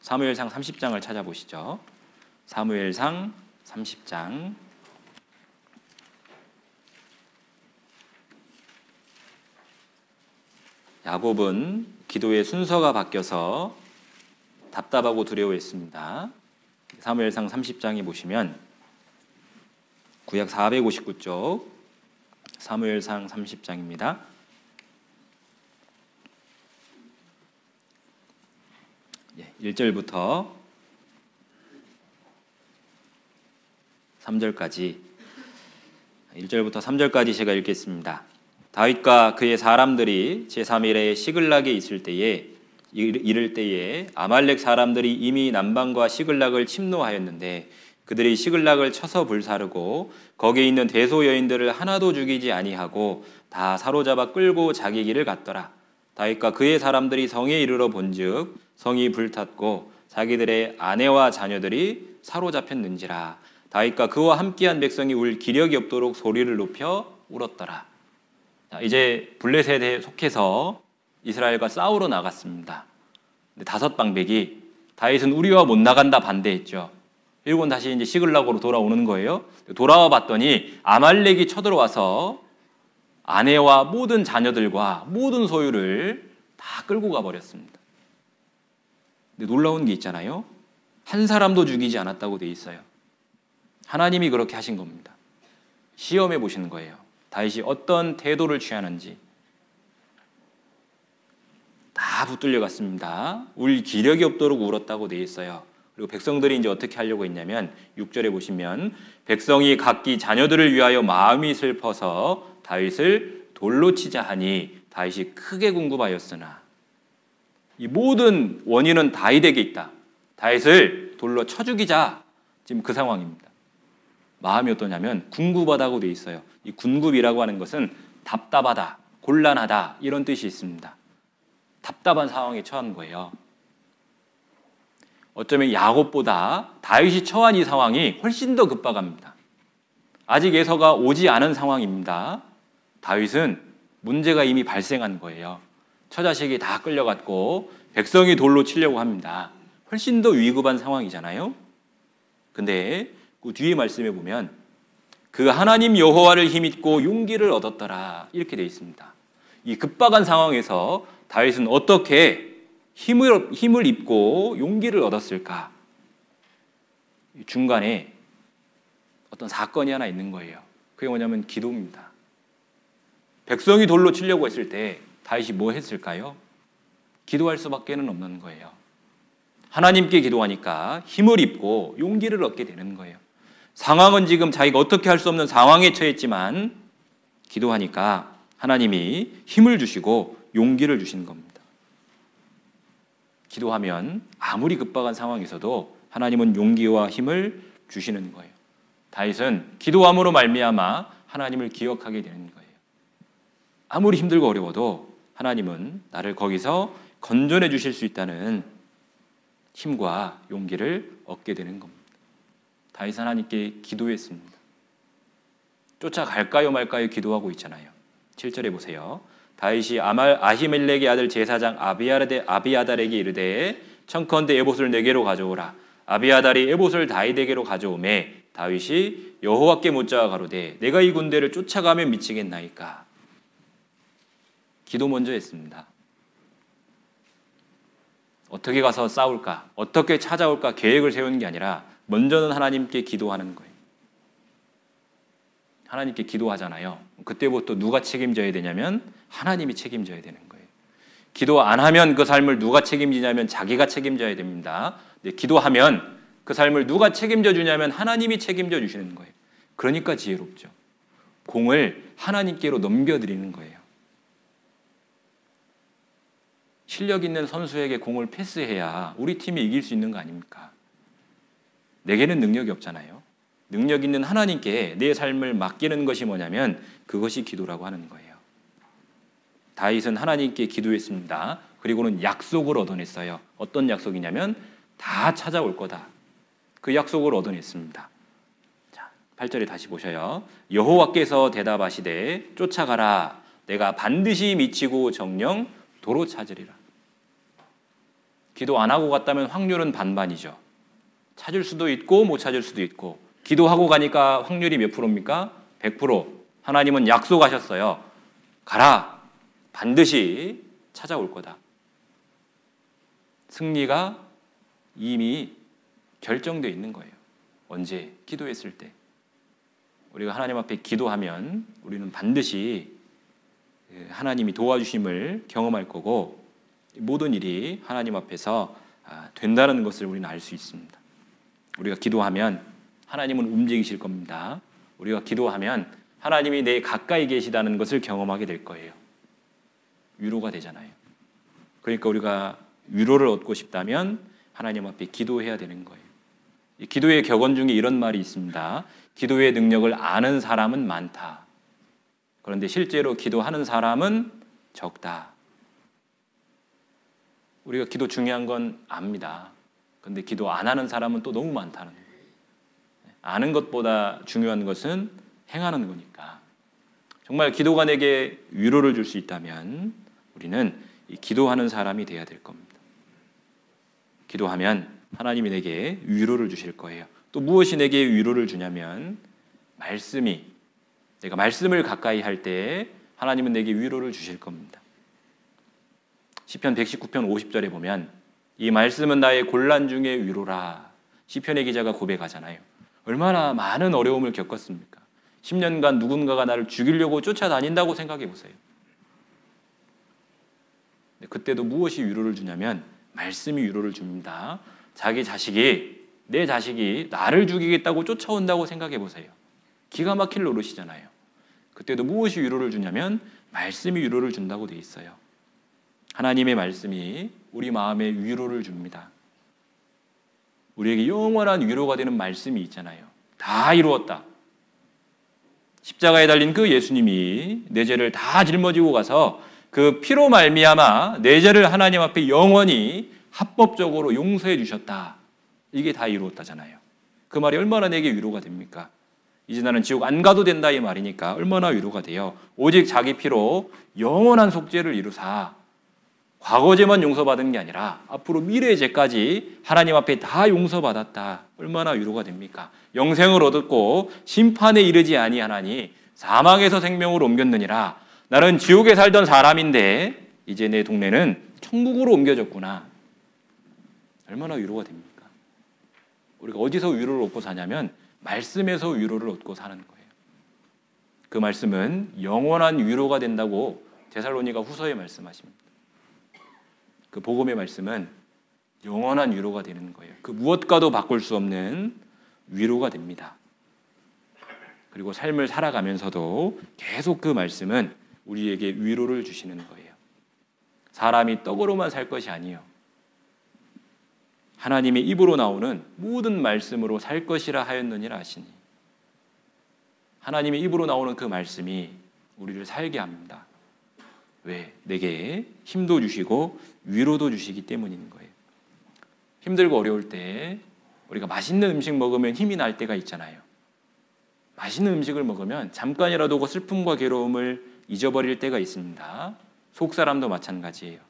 사무엘상 30장을 찾아보시죠. 사무엘상 30장 야곱은 기도의 순서가 바뀌어서 답답하고 두려워했습니다. 사무엘상 30장에 보시면 구약 459쪽 사무엘상 30장입니다. 1절부터 3절까지 1절부터 3절까지 제가 읽겠습니다. 다윗과 그의 사람들이 제3일에 시글락에 있을 때에 이를 때에 아말렉 사람들이 이미 남방과 시글락을 침노하였는데 그들이 시글락을 쳐서 불사르고 거기에 있는 대소 여인들을 하나도 죽이지 아니하고 다 사로잡아 끌고 자기 길을 갔더라. 다윗과 그의 사람들이 성에 이르러 본즉 성이 불탔고 자기들의 아내와 자녀들이 사로잡혔는지라. 다윗과 그와 함께한 백성이 울 기력이 없도록 소리를 높여 울었더라. 이제 블레셋에 속해서 이스라엘과 싸우러 나갔습니다. 근데 5방백이 다윗은 우리와 못 나간다 반대했죠. 일본 다시 이제 시글락으로 돌아오는 거예요. 돌아와 봤더니 아말렉이 쳐들어와서 아내와 모든 자녀들과 모든 소유를 다 끌고 가버렸습니다. 근데 놀라운 게 있잖아요. 한 사람도 죽이지 않았다고 돼 있어요. 하나님이 그렇게 하신 겁니다. 시험해 보시는 거예요. 다윗이 어떤 태도를 취하는지. 다 붙들려 갔습니다. 울 기력이 없도록 울었다고 돼 있어요. 그리고 백성들이 이제 어떻게 하려고 했냐면 6절에 보시면 백성이 각기 자녀들을 위하여 마음이 슬퍼서 다윗을 돌로 치자 하니 다윗이 크게 궁급하였으나 이 모든 원인은 다윗에게 있다. 다윗을 돌로 쳐 죽이자. 지금 그 상황입니다. 마음이 어떠냐면 궁급하다고 돼 있어요. 이 궁급이라고 하는 것은 답답하다, 곤란하다 이런 뜻이 있습니다. 답답한 상황에 처한 거예요. 어쩌면 야곱보다 다윗이 처한 이 상황이 훨씬 더 급박합니다. 아직 예서가 오지 않은 상황입니다. 다윗은 문제가 이미 발생한 거예요. 처자식이 다 끌려갔고 백성이 돌로 치려고 합니다. 훨씬 더 위급한 상황이잖아요. 근데 그 뒤에 말씀에 보면 그 하나님 여호와를 힘입고 용기를 얻었더라 이렇게 되어 있습니다. 이 급박한 상황에서 다윗은 어떻게 힘을 입고 용기를 얻었을까? 중간에 어떤 사건이 하나 있는 거예요. 그게 뭐냐면 기도입니다. 백성이 돌로 치려고 했을 때 다윗이 뭐 했을까요? 기도할 수밖에는 없는 거예요. 하나님께 기도하니까 힘을 입고 용기를 얻게 되는 거예요. 상황은 지금 자기가 어떻게 할 수 없는 상황에 처했지만 기도하니까 하나님이 힘을 주시고 용기를 주신 겁니다. 기도하면 아무리 급박한 상황에서도 하나님은 용기와 힘을 주시는 거예요. 다윗은 기도함으로 말미암아 하나님을 기억하게 되는 거예요. 아무리 힘들고 어려워도 하나님은 나를 거기서 건져내 주실 수 있다는 힘과 용기를 얻게 되는 겁니다. 다윗은 하나님께 기도했습니다. 쫓아갈까요 말까요 기도하고 있잖아요. 7절에 보세요. 다윗이 아히멜렉의 아들 제사장 아비아달에게 이르되 청컨대 에봇을 내게로 가져오라. 아비아달이 에봇을 다윗에게로 가져오매 다윗이 여호와께 묻자 가로되 내가 이 군대를 쫓아가면 미치겠나이까. 기도 먼저 했습니다. 어떻게 가서 싸울까? 어떻게 찾아올까? 계획을 세우는 게 아니라 먼저는 하나님께 기도하는 거예요. 하나님께 기도하잖아요. 그때부터 누가 책임져야 되냐면 하나님이 책임져야 되는 거예요. 기도 안 하면 그 삶을 누가 책임지냐면 자기가 책임져야 됩니다. 근데 기도하면 그 삶을 누가 책임져 주냐면 하나님이 책임져 주시는 거예요. 그러니까 지혜롭죠. 공을 하나님께로 넘겨드리는 거예요. 실력 있는 선수에게 공을 패스해야 우리 팀이 이길 수 있는 거 아닙니까? 내게는 능력이 없잖아요. 능력 있는 하나님께 내 삶을 맡기는 것이 뭐냐면 그것이 기도라고 하는 거예요. 다윗은 하나님께 기도했습니다. 그리고는 약속을 얻어냈어요. 어떤 약속이냐면 다 찾아올 거다. 그 약속을 얻어냈습니다. 자, 8절에 다시 보셔요. 여호와께서 대답하시되 쫓아가라. 내가 반드시 미치고 정령 도로 찾으리라. 기도 안 하고 갔다면 확률은 반반이죠. 찾을 수도 있고 못 찾을 수도 있고, 기도하고 가니까 확률이 몇 프로입니까? 100%. 하나님은 약속하셨어요. 가라. 반드시 찾아올 거다. 승리가 이미 결정되어 있는 거예요. 언제? 기도했을 때. 우리가 하나님 앞에 기도하면 우리는 반드시 하나님이 도와주심을 경험할 거고, 모든 일이 하나님 앞에서 된다는 것을 우리는 알 수 있습니다. 우리가 기도하면 하나님은 움직이실 겁니다. 우리가 기도하면 하나님이 내 가까이 계시다는 것을 경험하게 될 거예요. 위로가 되잖아요. 그러니까 우리가 위로를 얻고 싶다면 하나님 앞에 기도해야 되는 거예요. 이 기도의 격언 중에 이런 말이 있습니다. 기도의 능력을 아는 사람은 많다. 그런데 실제로 기도하는 사람은 적다. 우리가 기도 중요한 건 압니다. 그런데 기도 안 하는 사람은 또 너무 많다는 거예요. 아는 것보다 중요한 것은 행하는 거니까. 정말 기도가 내게 위로를 줄 수 있다면 우리는 이 기도하는 사람이 돼야 될 겁니다. 기도하면 하나님이 내게 위로를 주실 거예요. 또 무엇이 내게 위로를 주냐면 말씀이, 내가 말씀을 가까이 할 때 하나님은 내게 위로를 주실 겁니다. 시편 119편 50절에 보면 이 말씀은 나의 곤란 중에 위로라. 시편의 기자가 고백하잖아요. 얼마나 많은 어려움을 겪었습니까? 10년간 누군가가 나를 죽이려고 쫓아다닌다고 생각해 보세요. 그때도 무엇이 위로를 주냐면 말씀이 위로를 줍니다. 자기 자식이, 내 자식이 나를 죽이겠다고 쫓아온다고 생각해 보세요. 기가 막힐 노릇이잖아요. 그때도 무엇이 위로를 주냐면 말씀이 위로를 준다고 돼 있어요. 하나님의 말씀이 우리 마음에 위로를 줍니다. 우리에게 영원한 위로가 되는 말씀이 있잖아요. 다 이루었다. 십자가에 달린 그 예수님이 내 죄를 다 짊어지고 가서 그 피로 말미암아 내 죄를 하나님 앞에 영원히 합법적으로 용서해 주셨다. 이게 다 이루었다잖아요. 그 말이 얼마나 내게 위로가 됩니까? 이제 나는 지옥 안 가도 된다 이 말이니까 얼마나 위로가 돼요. 오직 자기 피로 영원한 속죄를 이루사 과거 죄만 용서받은 게 아니라 앞으로 미래의 죄까지 하나님 앞에 다 용서받았다. 얼마나 위로가 됩니까? 영생을 얻었고 심판에 이르지 아니하나니 사망에서 생명으로 옮겼느니라. 나는 지옥에 살던 사람인데 이제 내 동네는 천국으로 옮겨졌구나. 얼마나 위로가 됩니까? 우리가 어디서 위로를 얻고 사냐면 말씀에서 위로를 얻고 사는 거예요. 그 말씀은 영원한 위로가 된다고 데살로니가 후서에 말씀하십니다. 그 복음의 말씀은 영원한 위로가 되는 거예요. 그 무엇과도 바꿀 수 없는 위로가 됩니다. 그리고 삶을 살아가면서도 계속 그 말씀은 우리에게 위로를 주시는 거예요. 사람이 떡으로만 살 것이 아니에요. 하나님의 입으로 나오는 모든 말씀으로 살 것이라 하였느니라 하시니. 하나님의 입으로 나오는 그 말씀이 우리를 살게 합니다. 왜? 내게 힘도 주시고 위로도 주시기 때문인 거예요. 힘들고 어려울 때 우리가 맛있는 음식 먹으면 힘이 날 때가 있잖아요. 맛있는 음식을 먹으면 잠깐이라도 그 슬픔과 괴로움을 잊어버릴 때가 있습니다. 속사람도 마찬가지예요.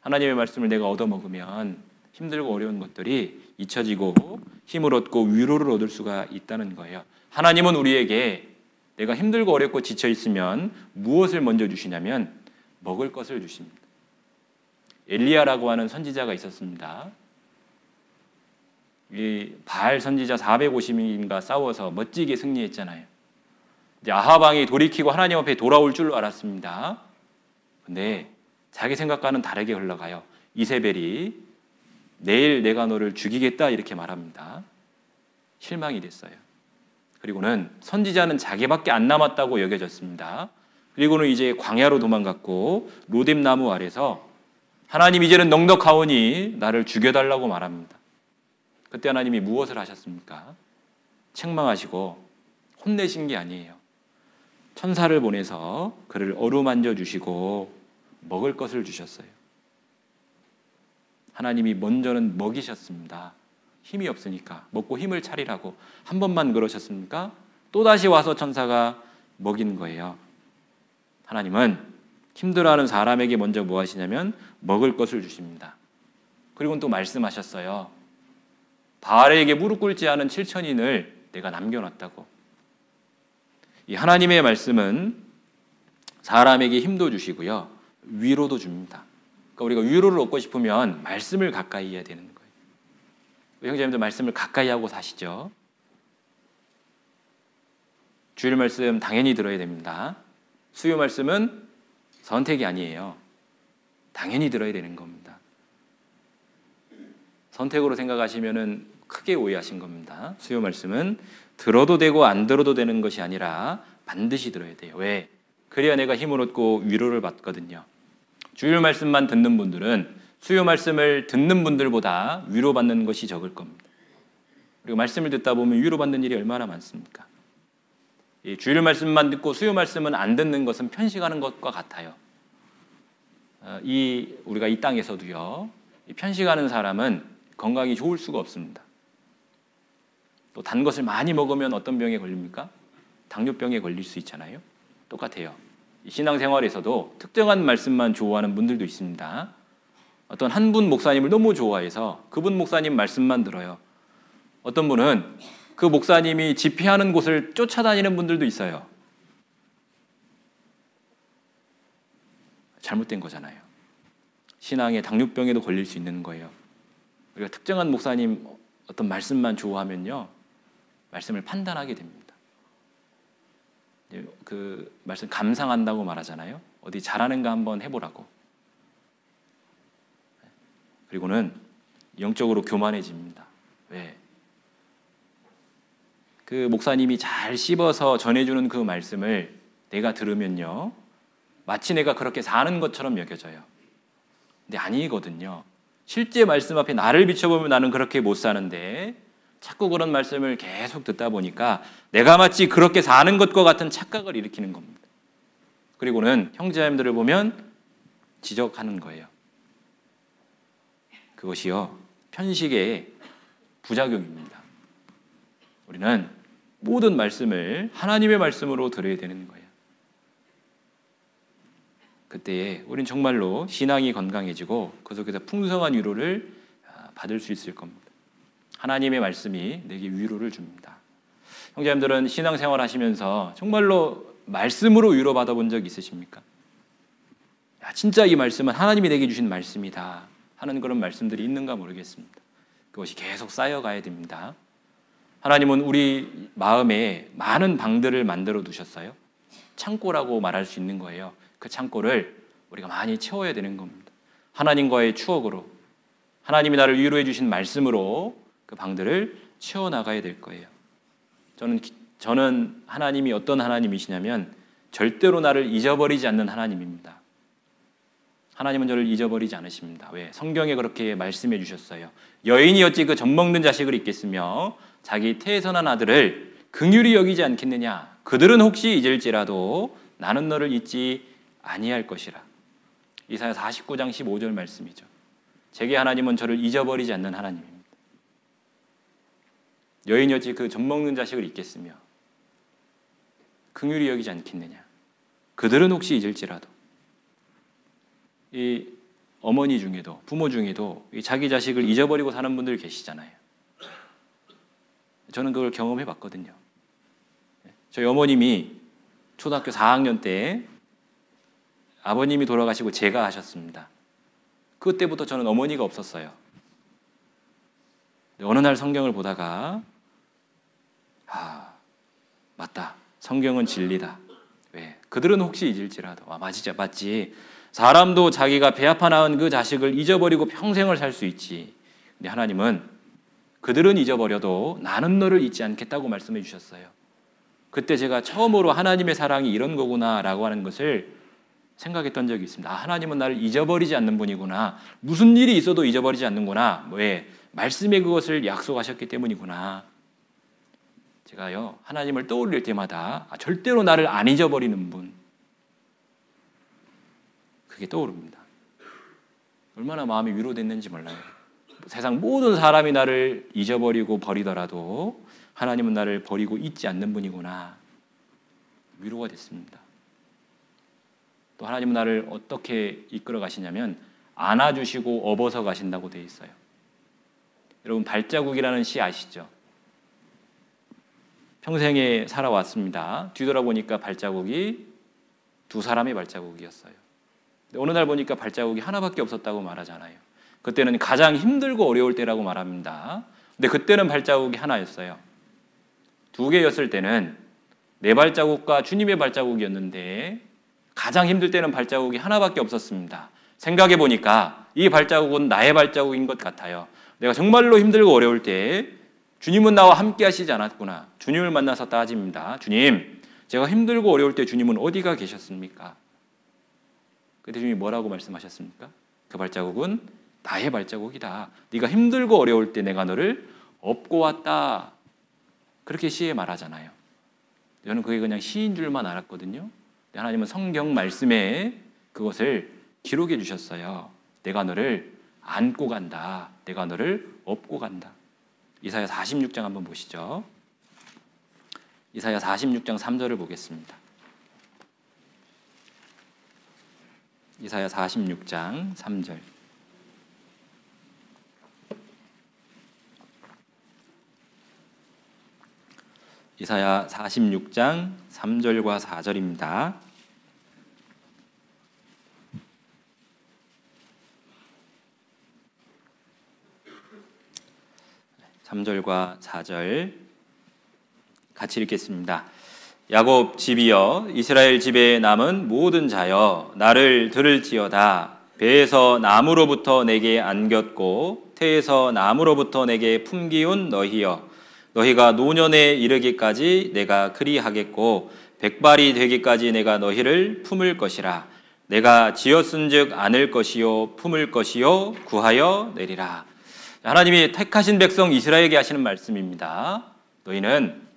하나님의 말씀을 내가 얻어먹으면 힘들고 어려운 것들이 잊혀지고 힘을 얻고 위로를 얻을 수가 있다는 거예요. 하나님은 우리에게 내가 힘들고 어렵고 지쳐 있으면 무엇을 먼저 주시냐면 먹을 것을 주십니다. 엘리야라고 하는 선지자가 있었습니다. 이 바알 선지자 450인과 싸워서 멋지게 승리했잖아요. 이제 아합 왕이 돌이키고 하나님 앞에 돌아올 줄 알았습니다. 근데 자기 생각과는 다르게 흘러가요. 이세벨이 내일 내가 너를 죽이겠다 이렇게 말합니다. 실망이 됐어요. 그리고는 선지자는 자기밖에 안 남았다고 여겨졌습니다. 그리고는 이제 광야로 도망갔고 로뎀나무 아래서 하나님 이제는 넉넉하오니 나를 죽여달라고 말합니다. 그때 하나님이 무엇을 하셨습니까? 책망하시고 혼내신 게 아니에요. 천사를 보내서 그를 어루만져 주시고 먹을 것을 주셨어요. 하나님이 먼저는 먹이셨습니다. 힘이 없으니까 먹고 힘을 차리라고 한 번만 그러셨습니까? 또다시 와서 천사가 먹인 거예요. 하나님은 힘들어하는 사람에게 먼저 뭐 하시냐면 먹을 것을 주십니다. 그리고 또 말씀하셨어요. 바알에게 무릎 꿇지 않은 7천인을 내가 남겨놨다고. 이 하나님의 말씀은 사람에게 힘도 주시고요, 위로도 줍니다. 그러니까 우리가 위로를 얻고 싶으면 말씀을 가까이 해야 되는 거예요. 형제님들 말씀을 가까이 하고 사시죠? 주일 말씀 당연히 들어야 됩니다. 수요 말씀은 선택이 아니에요. 당연히 들어야 되는 겁니다. 선택으로 생각하시면은 크게 오해하신 겁니다. 수요 말씀은 들어도 되고 안 들어도 되는 것이 아니라 반드시 들어야 돼요. 왜? 그래야 내가 힘을 얻고 위로를 받거든요. 주일 말씀만 듣는 분들은 수요 말씀을 듣는 분들보다 위로받는 것이 적을 겁니다. 그리고 말씀을 듣다 보면 위로받는 일이 얼마나 많습니까? 이 주일 말씀만 듣고 수요 말씀은 안 듣는 것은 편식하는 것과 같아요. 우리가 이 땅에서도요, 편식하는 사람은 건강이 좋을 수가 없습니다. 또 단 것을 많이 먹으면 어떤 병에 걸립니까? 당뇨병에 걸릴 수 있잖아요. 똑같아요. 신앙생활에서도 특정한 말씀만 좋아하는 분들도 있습니다. 어떤 한 분 목사님을 너무 좋아해서 그분 목사님 말씀만 들어요. 어떤 분은 그 목사님이 집회하는 곳을 쫓아다니는 분들도 있어요. 잘못된 거잖아요. 신앙의 당뇨병에도 걸릴 수 있는 거예요. 우리가 특정한 목사님 어떤 말씀만 좋아하면요, 말씀을 판단하게 됩니다. 그 말씀 감상한다고 말하잖아요. 어디 잘하는가 한번 해보라고. 그리고는 영적으로 교만해집니다. 왜? 그 목사님이 잘 씹어서 전해주는 그 말씀을 내가 들으면요, 마치 내가 그렇게 사는 것처럼 여겨져요. 근데 아니거든요. 실제 말씀 앞에 나를 비춰보면 나는 그렇게 못 사는데 자꾸 그런 말씀을 계속 듣다 보니까 내가 마치 그렇게 사는 것과 같은 착각을 일으키는 겁니다. 그리고는 형제자매들을 보면 지적하는 거예요. 그것이요, 편식의 부작용입니다. 우리는 모든 말씀을 하나님의 말씀으로 들어야 되는 거예요. 그때에 우리는 정말로 신앙이 건강해지고 그 속에서 풍성한 위로를 받을 수 있을 겁니다. 하나님의 말씀이 내게 위로를 줍니다. 형제님들은 신앙생활 하시면서 정말로 말씀으로 위로받아 본 적 있으십니까? 야, 진짜 이 말씀은 하나님이 내게 주신 말씀이다 하는 그런 말씀들이 있는가 모르겠습니다. 그것이 계속 쌓여가야 됩니다. 하나님은 우리 마음에 많은 방들을 만들어 두셨어요. 창고라고 말할 수 있는 거예요. 그 창고를 우리가 많이 채워야 되는 겁니다. 하나님과의 추억으로, 하나님이 나를 위로해 주신 말씀으로 그 방들을 채워나가야 될 거예요. 저는 하나님이 어떤 하나님이시냐면 절대로 나를 잊어버리지 않는 하나님입니다. 하나님은 저를 잊어버리지 않으십니다. 왜? 성경에 그렇게 말씀해 주셨어요. 여인이 어찌 그 젖먹는 자식을 잊겠으며 자기 태에서 난 아들을 긍휼히 여기지 않겠느냐. 그들은 혹시 잊을지라도 나는 너를 잊지 아니할 것이라. 이사야 49장 15절 말씀이죠. 제게 하나님은 저를 잊어버리지 않는 하나님입니다. 여인이 어찌 그 젖먹는 자식을 잊겠으며 긍휼히 여기지 않겠느냐. 그들은 혹시 잊을지라도. 이 어머니 중에도, 부모 중에도 자기 자식을 잊어버리고 사는 분들 계시잖아요. 저는 그걸 경험해 봤거든요. 저희 어머님이 초등학교 4학년 때 아버님이 돌아가시고 제가 하셨습니다. 그때부터 저는 어머니가 없었어요. 어느 날 성경을 보다가 맞다. 성경은 진리다. 왜? 그들은 혹시 잊을지라도. 맞지. 사람도 자기가 배 아파 낳은 그 자식을 잊어버리고 평생을 살 수 있지. 근데 하나님은 그들은 잊어버려도 나는 너를 잊지 않겠다고 말씀해 주셨어요. 그때 제가 처음으로 하나님의 사랑이 이런 거구나라고 하는 것을 생각했던 적이 있습니다. 아, 하나님은 나를 잊어버리지 않는 분이구나. 무슨 일이 있어도 잊어버리지 않는구나. 왜? 말씀에 그것을 약속하셨기 때문이구나. 제가요, 하나님을 떠올릴 때마다 절대로 나를 안 잊어버리는 분, 그게 떠오릅니다. 얼마나 마음이 위로됐는지 몰라요. 세상 모든 사람이 나를 잊어버리고 버리더라도 하나님은 나를 버리고 잊지 않는 분이구나. 위로가 됐습니다. 또 하나님은 나를 어떻게 이끌어 가시냐면 안아주시고 업어서 가신다고 되어 있어요. 여러분, 발자국이라는 시 아시죠? 평생에 살아왔습니다. 뒤돌아보니까 발자국이 두 사람의 발자국이었어요. 어느 날 보니까 발자국이 하나밖에 없었다고 말하잖아요. 그때는 가장 힘들고 어려울 때라고 말합니다. 근데 그때는 발자국이 하나였어요. 두 개였을 때는 내 발자국과 주님의 발자국이었는데 가장 힘들 때는 발자국이 하나밖에 없었습니다. 생각해 보니까 이 발자국은 나의 발자국인 것 같아요. 내가 정말로 힘들고 어려울 때 주님은 나와 함께 하시지 않았구나. 주님을 만나서 따집니다. 주님, 제가 힘들고 어려울 때 주님은 어디가 계셨습니까? 그때 주님이 뭐라고 말씀하셨습니까? 그 발자국은 나의 발자국이다. 네가 힘들고 어려울 때 내가 너를 업고 왔다. 그렇게 시에 말하잖아요. 저는 그게 그냥 시인 줄만 알았거든요. 하나님은 성경 말씀에 그것을 기록해 주셨어요. 내가 너를 안고 간다. 내가 너를 업고 간다. 이사야 46장 한번 보시죠. 이사야 46장 3절을 보겠습니다. 이사야 46장 3절. 이사야 46장 3절과 4절입니다. 3절과 4절 같이 읽겠습니다. 야곱 집이여, 이스라엘 집에 남은 모든 자여, 나를 들을지어다. 배에서 나무로부터 내게 안겼고 태에서 나무로부터 내게 품기운 너희여, 너희가 노년에 이르기까지 내가 그리하겠고 백발이 되기까지 내가 너희를 품을 것이라. 내가 지었은즉 안을 것이요 품을 것이요 구하여 내리라. 하나님이 택하신 백성 이스라엘에게 하시는 말씀입니다. 너희는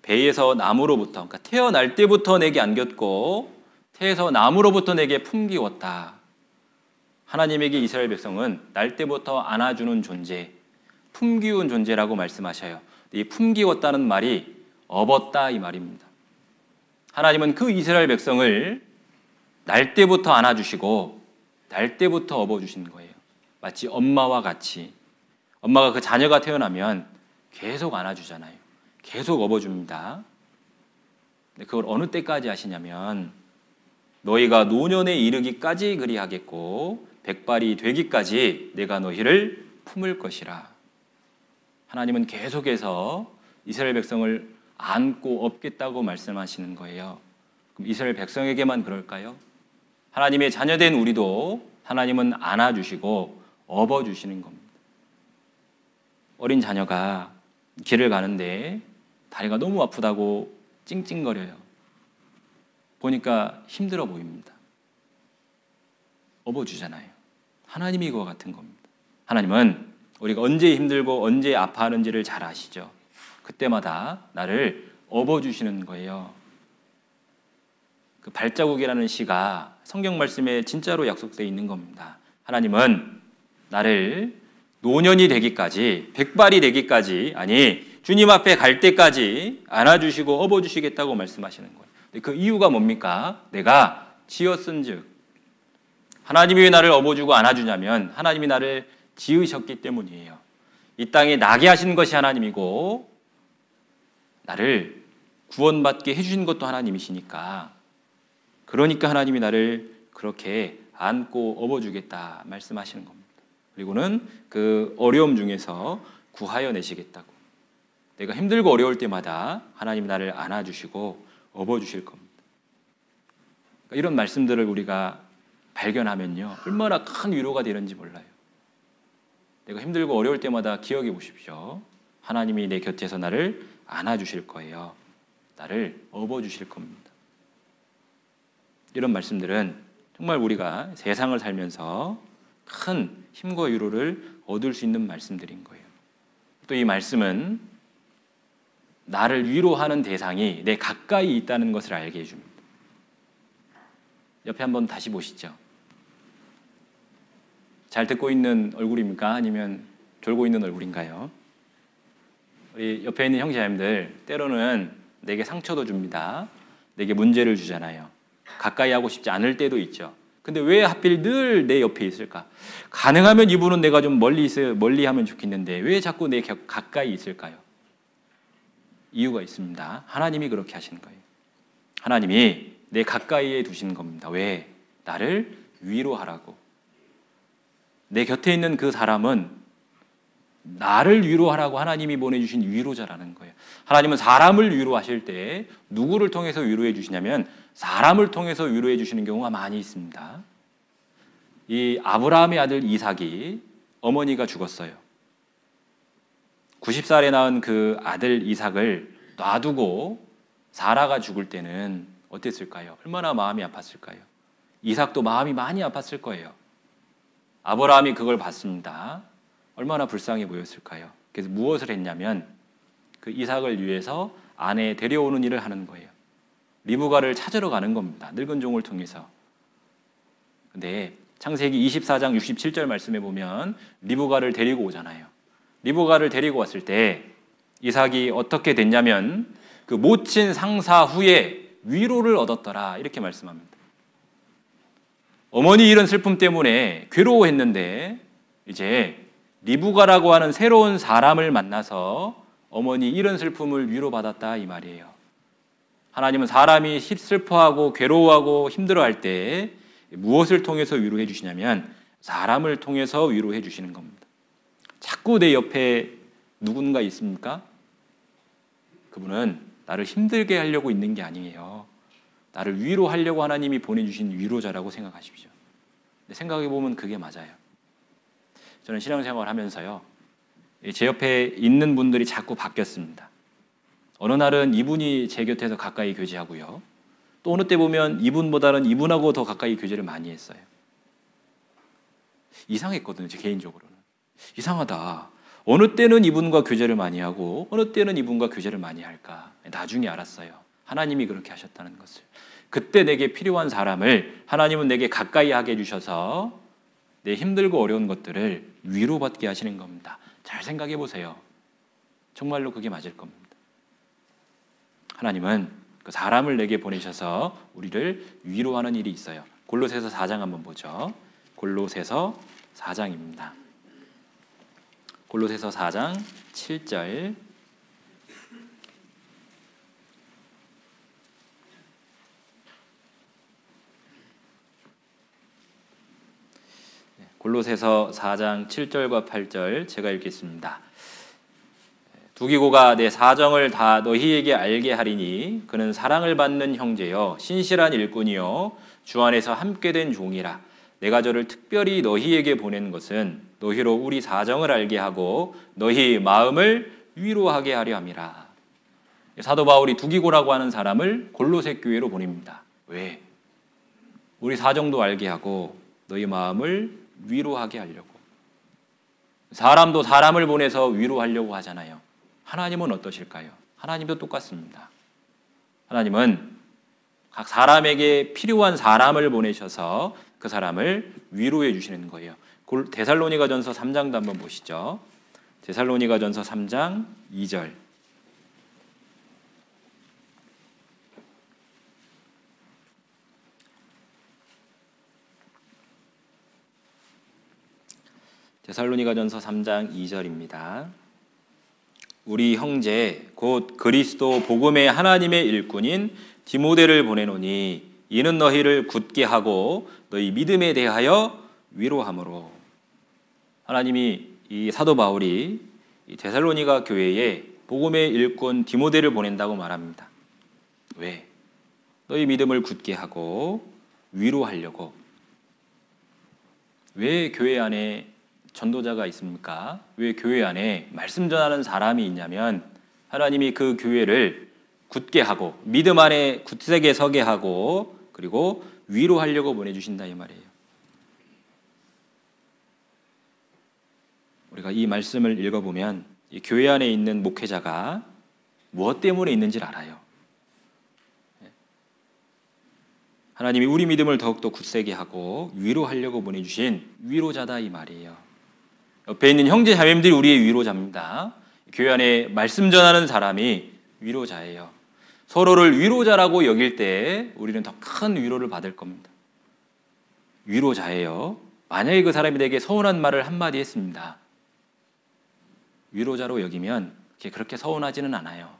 배에서 나무로부터, 그러니까 태어날 때부터 내게 안겼고 태에서 나무로부터 내게 품기웠다. 하나님에게 이스라엘 백성은 날 때부터 안아주는 존재, 품기운 존재라고 말씀하셔요. 이 품기웠다는 말이 업었다 이 말입니다. 하나님은 그 이스라엘 백성을 날 때부터 안아주시고 날 때부터 업어주시는 거예요. 마치 엄마와 같이. 엄마가 그 자녀가 태어나면 계속 안아주잖아요. 계속 업어줍니다. 근데 그걸 어느 때까지 하시냐면 너희가 노년에 이르기까지 그리하겠고 백발이 되기까지 내가 너희를 품을 것이라. 하나님은 계속해서 이스라엘 백성을 안고 업겠다고 말씀하시는 거예요. 그럼 이스라엘 백성에게만 그럴까요? 하나님의 자녀된 우리도 하나님은 안아주시고 업어주시는 겁니다. 어린 자녀가 길을 가는데 다리가 너무 아프다고 찡찡거려요. 보니까 힘들어 보입니다. 업어주잖아요. 하나님이 그와 같은 겁니다. 하나님은 우리가 언제 힘들고 언제 아파하는지를 잘 아시죠. 그때마다 나를 업어주시는 거예요. 그 발자국이라는 시가 성경 말씀에 진짜로 약속되어 있는 겁니다. 하나님은 나를 노년이 되기까지, 백발이 되기까지, 아니 주님 앞에 갈 때까지 안아주시고 업어주시겠다고 말씀하시는 거예요. 그 이유가 뭡니까? 내가 지었은즉. 하나님이 왜 나를 업어주고 안아주냐면 하나님이 나를 지으셨기 때문이에요. 이 땅에 나게 하신 것이 하나님이고 나를 구원받게 해주신 것도 하나님이시니까, 그러니까 하나님이 나를 그렇게 안고 업어주겠다 말씀하시는 겁니다. 그리고는 그 어려움 중에서 구하여 내시겠다고. 내가 힘들고 어려울 때마다 하나님이 나를 안아주시고 업어주실 겁니다. 그러니까 이런 말씀들을 우리가 발견하면요, 얼마나 큰 위로가 되는지 몰라요. 내가 힘들고 어려울 때마다 기억해 보십시오. 하나님이 내 곁에서 나를 안아주실 거예요. 나를 업어주실 겁니다. 이런 말씀들은 정말 우리가 세상을 살면서 큰 힘과 위로를 얻을 수 있는 말씀들인 거예요. 또 이 말씀은 나를 위로하는 대상이 내 가까이 있다는 것을 알게 해줍니다. 옆에 한번 다시 보시죠. 잘 듣고 있는 얼굴입니까? 아니면 졸고 있는 얼굴인가요? 우리 옆에 있는 형제자매들 때로는 내게 상처도 줍니다. 내게 문제를 주잖아요. 가까이 하고 싶지 않을 때도 있죠. 근데 왜 하필 늘 내 옆에 있을까? 가능하면 이분은 내가 좀 멀리 하면 좋겠는데 왜 자꾸 내 가까이 있을까요? 이유가 있습니다. 하나님이 그렇게 하시는 거예요. 하나님이 내 가까이에 두시는 겁니다. 왜? 나를 위로하라고. 내 곁에 있는 그 사람은 나를 위로하라고 하나님이 보내주신 위로자라는 거예요. 하나님은 사람을 위로하실 때 누구를 통해서 위로해 주시냐면 사람을 통해서 위로해 주시는 경우가 많이 있습니다. 이 아브라함의 아들 이삭이 어머니가 죽었어요. 90살에 낳은 그 아들 이삭을 놔두고 사라가 죽을 때는 어땠을까요? 얼마나 마음이 아팠을까요? 이삭도 마음이 많이 아팠을 거예요. 아브라함이 그걸 봤습니다. 얼마나 불쌍해 보였을까요? 그래서 무엇을 했냐면 그 이삭을 위해서 아내 데려오는 일을 하는 거예요. 리브가를 찾으러 가는 겁니다. 늙은 종을 통해서. 근데 창세기 24장 67절 말씀에 보면 리브가를 데리고 오잖아요. 리브가를 데리고 왔을 때 이삭이 어떻게 됐냐면 그 모친 상사 후에 위로를 얻었더라 이렇게 말씀합니다. 어머니 이런 슬픔 때문에 괴로워했는데 이제 리브가라고 하는 새로운 사람을 만나서 어머니 이런 슬픔을 위로받았다 이 말이에요. 하나님은 사람이 슬퍼하고 괴로워하고 힘들어할 때 무엇을 통해서 위로해 주시냐면 사람을 통해서 위로해 주시는 겁니다. 자꾸 내 옆에 누군가 있습니까? 그분은 나를 힘들게 하려고 있는 게 아니에요. 나를 위로하려고 하나님이 보내주신 위로자라고 생각하십시오. 생각해 보면 그게 맞아요. 저는 신앙생활을 하면서요, 제 옆에 있는 분들이 자꾸 바뀌었습니다. 어느 날은 이분이 제 곁에서 가까이 교제하고요. 또 어느 때 보면 이분보다는 이분하고 더 가까이 교제를 많이 했어요. 이상했거든요, 제 개인적으로는. 이상하다. 어느 때는 이분과 교제를 많이 하고 어느 때는 이분과 교제를 많이 할까. 나중에 알았어요. 하나님이 그렇게 하셨다는 것을. 그때 내게 필요한 사람을 하나님은 내게 가까이 하게 해주셔서 내 힘들고 어려운 것들을 위로받게 하시는 겁니다. 잘 생각해 보세요. 정말로 그게 맞을 겁니다. 하나님은 그 사람을 내게 보내셔서 우리를 위로하는 일이 있어요. 골로새서 4장 한번 보죠. 골로새서 4장입니다. 골로새서 4장 7절. 골로새서 4장 7절과 8절 제가 읽겠습니다. 두기고가 내 사정을 다 너희에게 알게 하리니 그는 사랑을 받는 형제여 신실한 일꾼이요 주 안에서 함께 된 종이라. 내가 저를 특별히 너희에게 보낸 것은 너희로 우리 사정을 알게 하고 너희 마음을 위로하게 하려 함이라. 사도 바울이 두기고라고 하는 사람을 골로새 교회로 보냅니다. 왜? 우리 사정도 알게 하고 너희 마음을 위로하게 하려고. 사람도 사람을 보내서 위로하려고 하잖아요. 하나님은 어떠실까요? 하나님도 똑같습니다. 하나님은 각 사람에게 필요한 사람을 보내셔서 그 사람을 위로해 주시는 거예요. 데살로니가전서 3장도 한번 보시죠. 데살로니가전서 3장 2절. 데살로니가전서 3장 2절입니다. 우리 형제 곧 그리스도 복음의 하나님의 일꾼인 디모데를 보내노니 이는 너희를 굳게 하고 너희 믿음에 대하여 위로함으로. 하나님이 이 사도 바울이 이 데살로니가 교회에 복음의 일꾼 디모데를 보낸다고 말합니다. 왜? 너희 믿음을 굳게 하고 위로하려고. 왜 교회 안에 전도자가 있습니까? 왜 교회 안에 말씀 전하는 사람이 있냐면 하나님이 그 교회를 굳게 하고 믿음 안에 굳세게 서게 하고 그리고 위로하려고 보내주신다 이 말이에요. 우리가 이 말씀을 읽어보면 이 교회 안에 있는 목회자가 무엇 때문에 있는지를 알아요. 하나님이 우리 믿음을 더욱더 굳세게 하고 위로하려고 보내주신 위로자다 이 말이에요. 옆에 있는 형제 자매님들이 우리의 위로자입니다. 교회 안에 말씀 전하는 사람이 위로자예요. 서로를 위로자라고 여길 때 우리는 더 큰 위로를 받을 겁니다. 위로자예요. 만약에 그 사람이 내게 서운한 말을 한마디 했습니다. 위로자로 여기면 그렇게 서운하지는 않아요.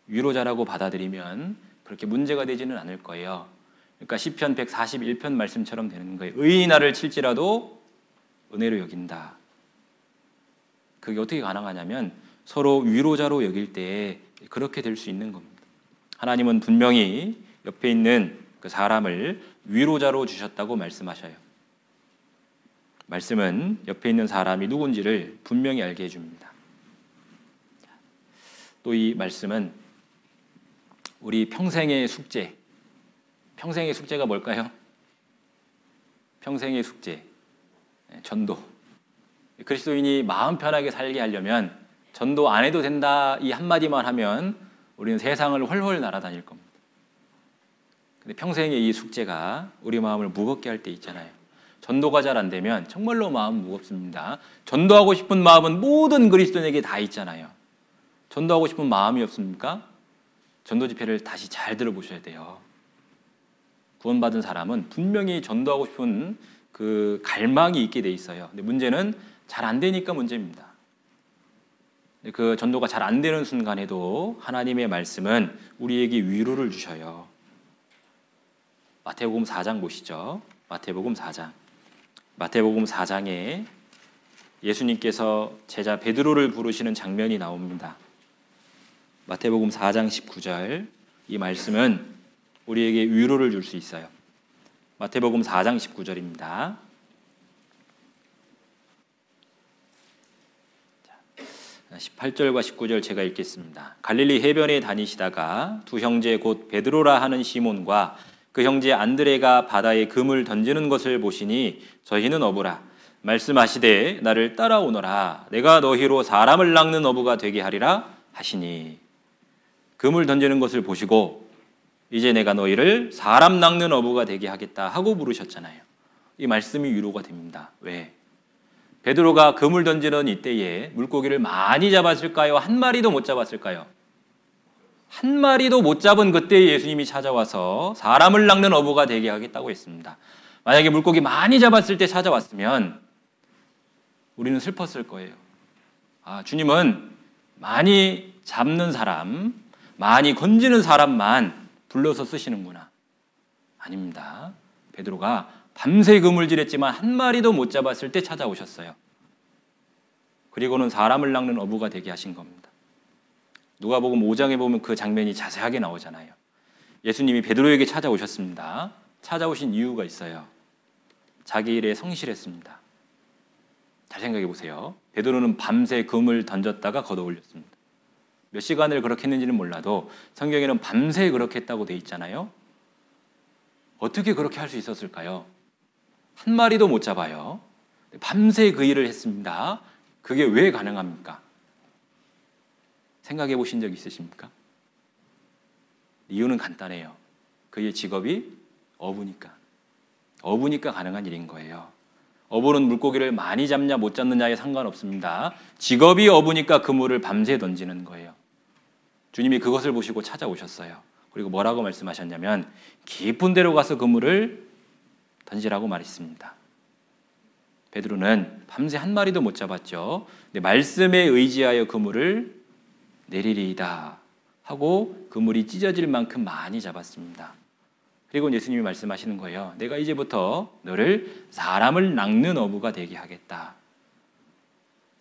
위로자라고 받아들이면 그렇게 문제가 되지는 않을 거예요. 그러니까 시편 141편 말씀처럼 되는 거예요. 의인이 나를 칠지라도 은혜로 여긴다. 그게 어떻게 가능하냐면 서로 위로자로 여길 때 그렇게 될 수 있는 겁니다. 하나님은 분명히 옆에 있는 그 사람을 위로자로 주셨다고 말씀하셔요. 말씀은 옆에 있는 사람이 누군지를 분명히 알게 해줍니다. 또 이 말씀은 우리 평생의 숙제, 평생의 숙제가 뭘까요? 평생의 숙제, 전도. 그리스도인이 마음 편하게 살게 하려면 전도 안 해도 된다 이 한마디만 하면 우리는 세상을 훨훨 날아다닐 겁니다. 근데 평생의 이 숙제가 우리 마음을 무겁게 할 때 있잖아요. 전도가 잘 안 되면 정말로 마음 무겁습니다. 전도하고 싶은 마음은 모든 그리스도인에게 다 있잖아요. 전도하고 싶은 마음이 없습니까? 전도 집회를 다시 잘 들어보셔야 돼요. 구원받은 사람은 분명히 전도하고 싶은 그 갈망이 있게 돼 있어요. 근데 문제는 잘 안 되니까 문제입니다. 그 전도가 잘 안 되는 순간에도 하나님의 말씀은 우리에게 위로를 주셔요. 마태복음 4장 보시죠. 마태복음 4장. 마태복음 4장에 예수님께서 제자 베드로를 부르시는 장면이 나옵니다. 마태복음 4장 19절. 이 말씀은 우리에게 위로를 줄 수 있어요. 마태복음 4장 19절입니다. 18절과 19절 제가 읽겠습니다. 갈릴리 해변에 다니시다가 두 형제 곧 베드로라 하는 시몬과 그 형제 안드레가 바다에 금을 던지는 것을 보시니 저희는 어부라. 말씀하시되 나를 따라오너라. 내가 너희로 사람을 낚는 어부가 되게 하리라 하시니. 금을 던지는 것을 보시고 이제 내가 너희를 사람 낚는 어부가 되게 하겠다 하고 부르셨잖아요. 이 말씀이 위로가 됩니다. 왜? 베드로가 금을 던지는 이때에 물고기를 많이 잡았을까요? 한 마리도 못 잡았을까요? 한 마리도 못 잡은 그때 예수님이 찾아와서 사람을 낚는 어부가 되게 하겠다고 했습니다. 만약에 물고기 많이 잡았을 때 찾아왔으면 우리는 슬펐을 거예요. 아, 주님은 많이 잡는 사람, 많이 건지는 사람만 불러서 쓰시는구나. 아닙니다. 베드로가 밤새 그물질했지만 한 마리도 못 잡았을 때 찾아오셨어요. 그리고는 사람을 낚는 어부가 되게 하신 겁니다. 누가복음 5장에 보면 그 장면이 자세하게 나오잖아요. 예수님이 베드로에게 찾아오셨습니다. 찾아오신 이유가 있어요. 자기 일에 성실했습니다. 잘 생각해 보세요. 베드로는 밤새 금을 던졌다가 걷어 올렸습니다. 몇 시간을 그렇게 했는지는 몰라도 성경에는 밤새 그렇게 했다고 돼 있잖아요. 어떻게 그렇게 할 수 있었을까요? 한 마리도 못 잡아요. 밤새 그 일을 했습니다. 그게 왜 가능합니까? 생각해 보신 적 있으십니까? 이유는 간단해요. 그의 직업이 어부니까. 어부니까 가능한 일인 거예요. 어부는 물고기를 많이 잡냐 못 잡느냐에 상관없습니다. 직업이 어부니까 그물을 밤새 던지는 거예요. 주님이 그것을 보시고 찾아오셨어요. 그리고 뭐라고 말씀하셨냐면 깊은 데로 가서 그물을 던지라고 말했습니다. 베드로는 밤새 한 마리도 못 잡았죠. 근데 말씀에 의지하여 그물을 내리리이다 하고 그물이 찢어질 만큼 많이 잡았습니다. 그리고 예수님이 말씀하시는 거예요. 내가 이제부터 너를 사람을 낚는 어부가 되게 하겠다.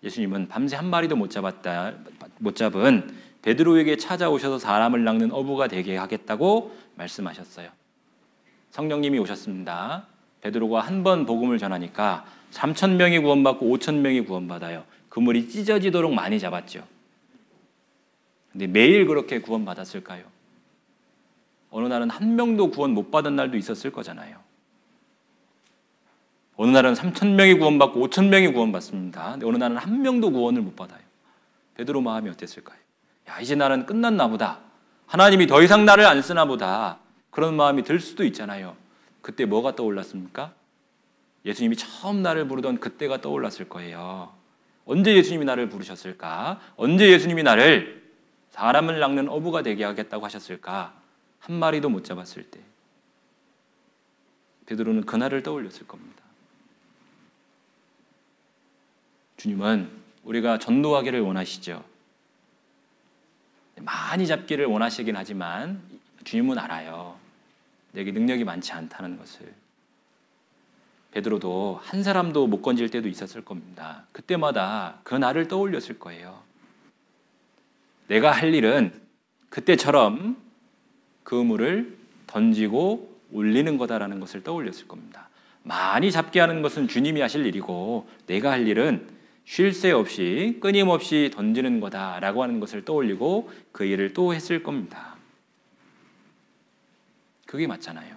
예수님은 밤새 한 마리도 못 잡은 베드로에게 찾아오셔서 사람을 낚는 어부가 되게 하겠다고 말씀하셨어요. 성령님이 오셨습니다. 베드로가 한 번 복음을 전하니까 3,000명이 구원받고 5,000명이 구원받아요. 그물이 찢어지도록 많이 잡았죠. 근데 매일 그렇게 구원받았을까요? 어느 날은 한 명도 구원 못 받은 날도 있었을 거잖아요. 어느 날은 3,000명이 구원받고 5,000명이 구원받습니다. 근데 어느 날은 한 명도 구원을 못 받아요. 베드로 마음이 어땠을까요? 야, 이제 나는 끝났나 보다. 하나님이 더 이상 나를 안 쓰나 보다. 그런 마음이 들 수도 있잖아요. 그때 뭐가 떠올랐습니까? 예수님이 처음 나를 부르던 그때가 떠올랐을 거예요. 언제 예수님이 나를 부르셨을까? 언제 예수님이 나를 사람을 낚는 어부가 되게 하겠다고 하셨을까? 한 마리도 못 잡았을 때 베드로는 그날을 떠올렸을 겁니다. 주님은 우리가 전도하기를 원하시죠. 많이 잡기를 원하시긴 하지만 주님은 알아요. 내게 능력이 많지 않다는 것을. 베드로도 한 사람도 못 건질 때도 있었을 겁니다. 그때마다 그 날을 떠올렸을 거예요. 내가 할 일은 그때처럼 그물을 던지고 올리는 거다라는 것을 떠올렸을 겁니다. 많이 잡게 하는 것은 주님이 하실 일이고 내가 할 일은 쉴 새 없이 끊임없이 던지는 거다라고 하는 것을 떠올리고 그 일을 또 했을 겁니다. 그게 맞잖아요.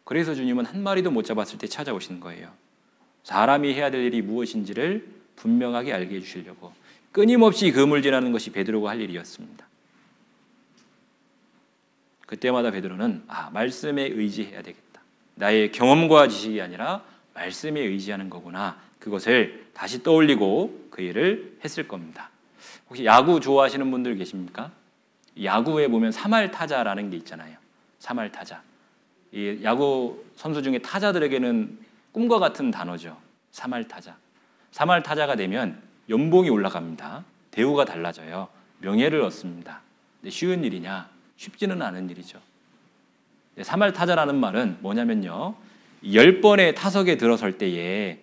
그래서 주님은 한 마리도 못 잡았을 때 찾아오시는 거예요. 사람이 해야 될 일이 무엇인지를 분명하게 알게 해주시려고 끊임없이 그물질하는 것이 베드로가 할 일이었습니다. 그때마다 베드로는 말씀에 의지해야 되겠다. 나의 경험과 지식이 아니라 말씀에 의지하는 거구나. 그것을 다시 떠올리고 그 일을 했을 겁니다. 혹시 야구 좋아하시는 분들 계십니까? 야구에 보면 3할 타자라는 게 있잖아요. 3할 타자. 이 야구 선수 중에 타자들에게는 꿈과 같은 단어죠. 3할 타자. 3할 타자가 되면 연봉이 올라갑니다. 대우가 달라져요. 명예를 얻습니다. 근데 쉬운 일이냐? 쉽지는 않은 일이죠. 3할 타자라는 말은 뭐냐면요. 10번의 타석에 들어설 때에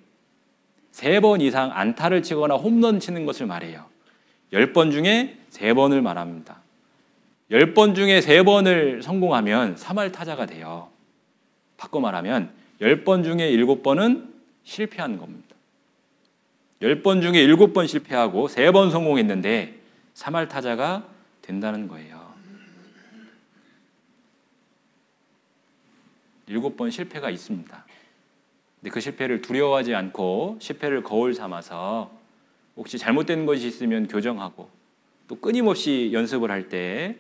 3번 이상 안타를 치거나 홈런 치는 것을 말해요. 10번 중에 3번을 말합니다. 10번 중에 3번을 성공하면 3할 타자가 돼요. 바꿔 말하면 10번 중에 7번은 실패한 겁니다. 10번 중에 7번 실패하고 3번 성공했는데 3할 타자가 된다는 거예요. 7번 실패가 있습니다. 근데 그 실패를 두려워하지 않고 실패를 거울 삼아서 혹시 잘못된 것이 있으면 교정하고 또 끊임없이 연습을 할 때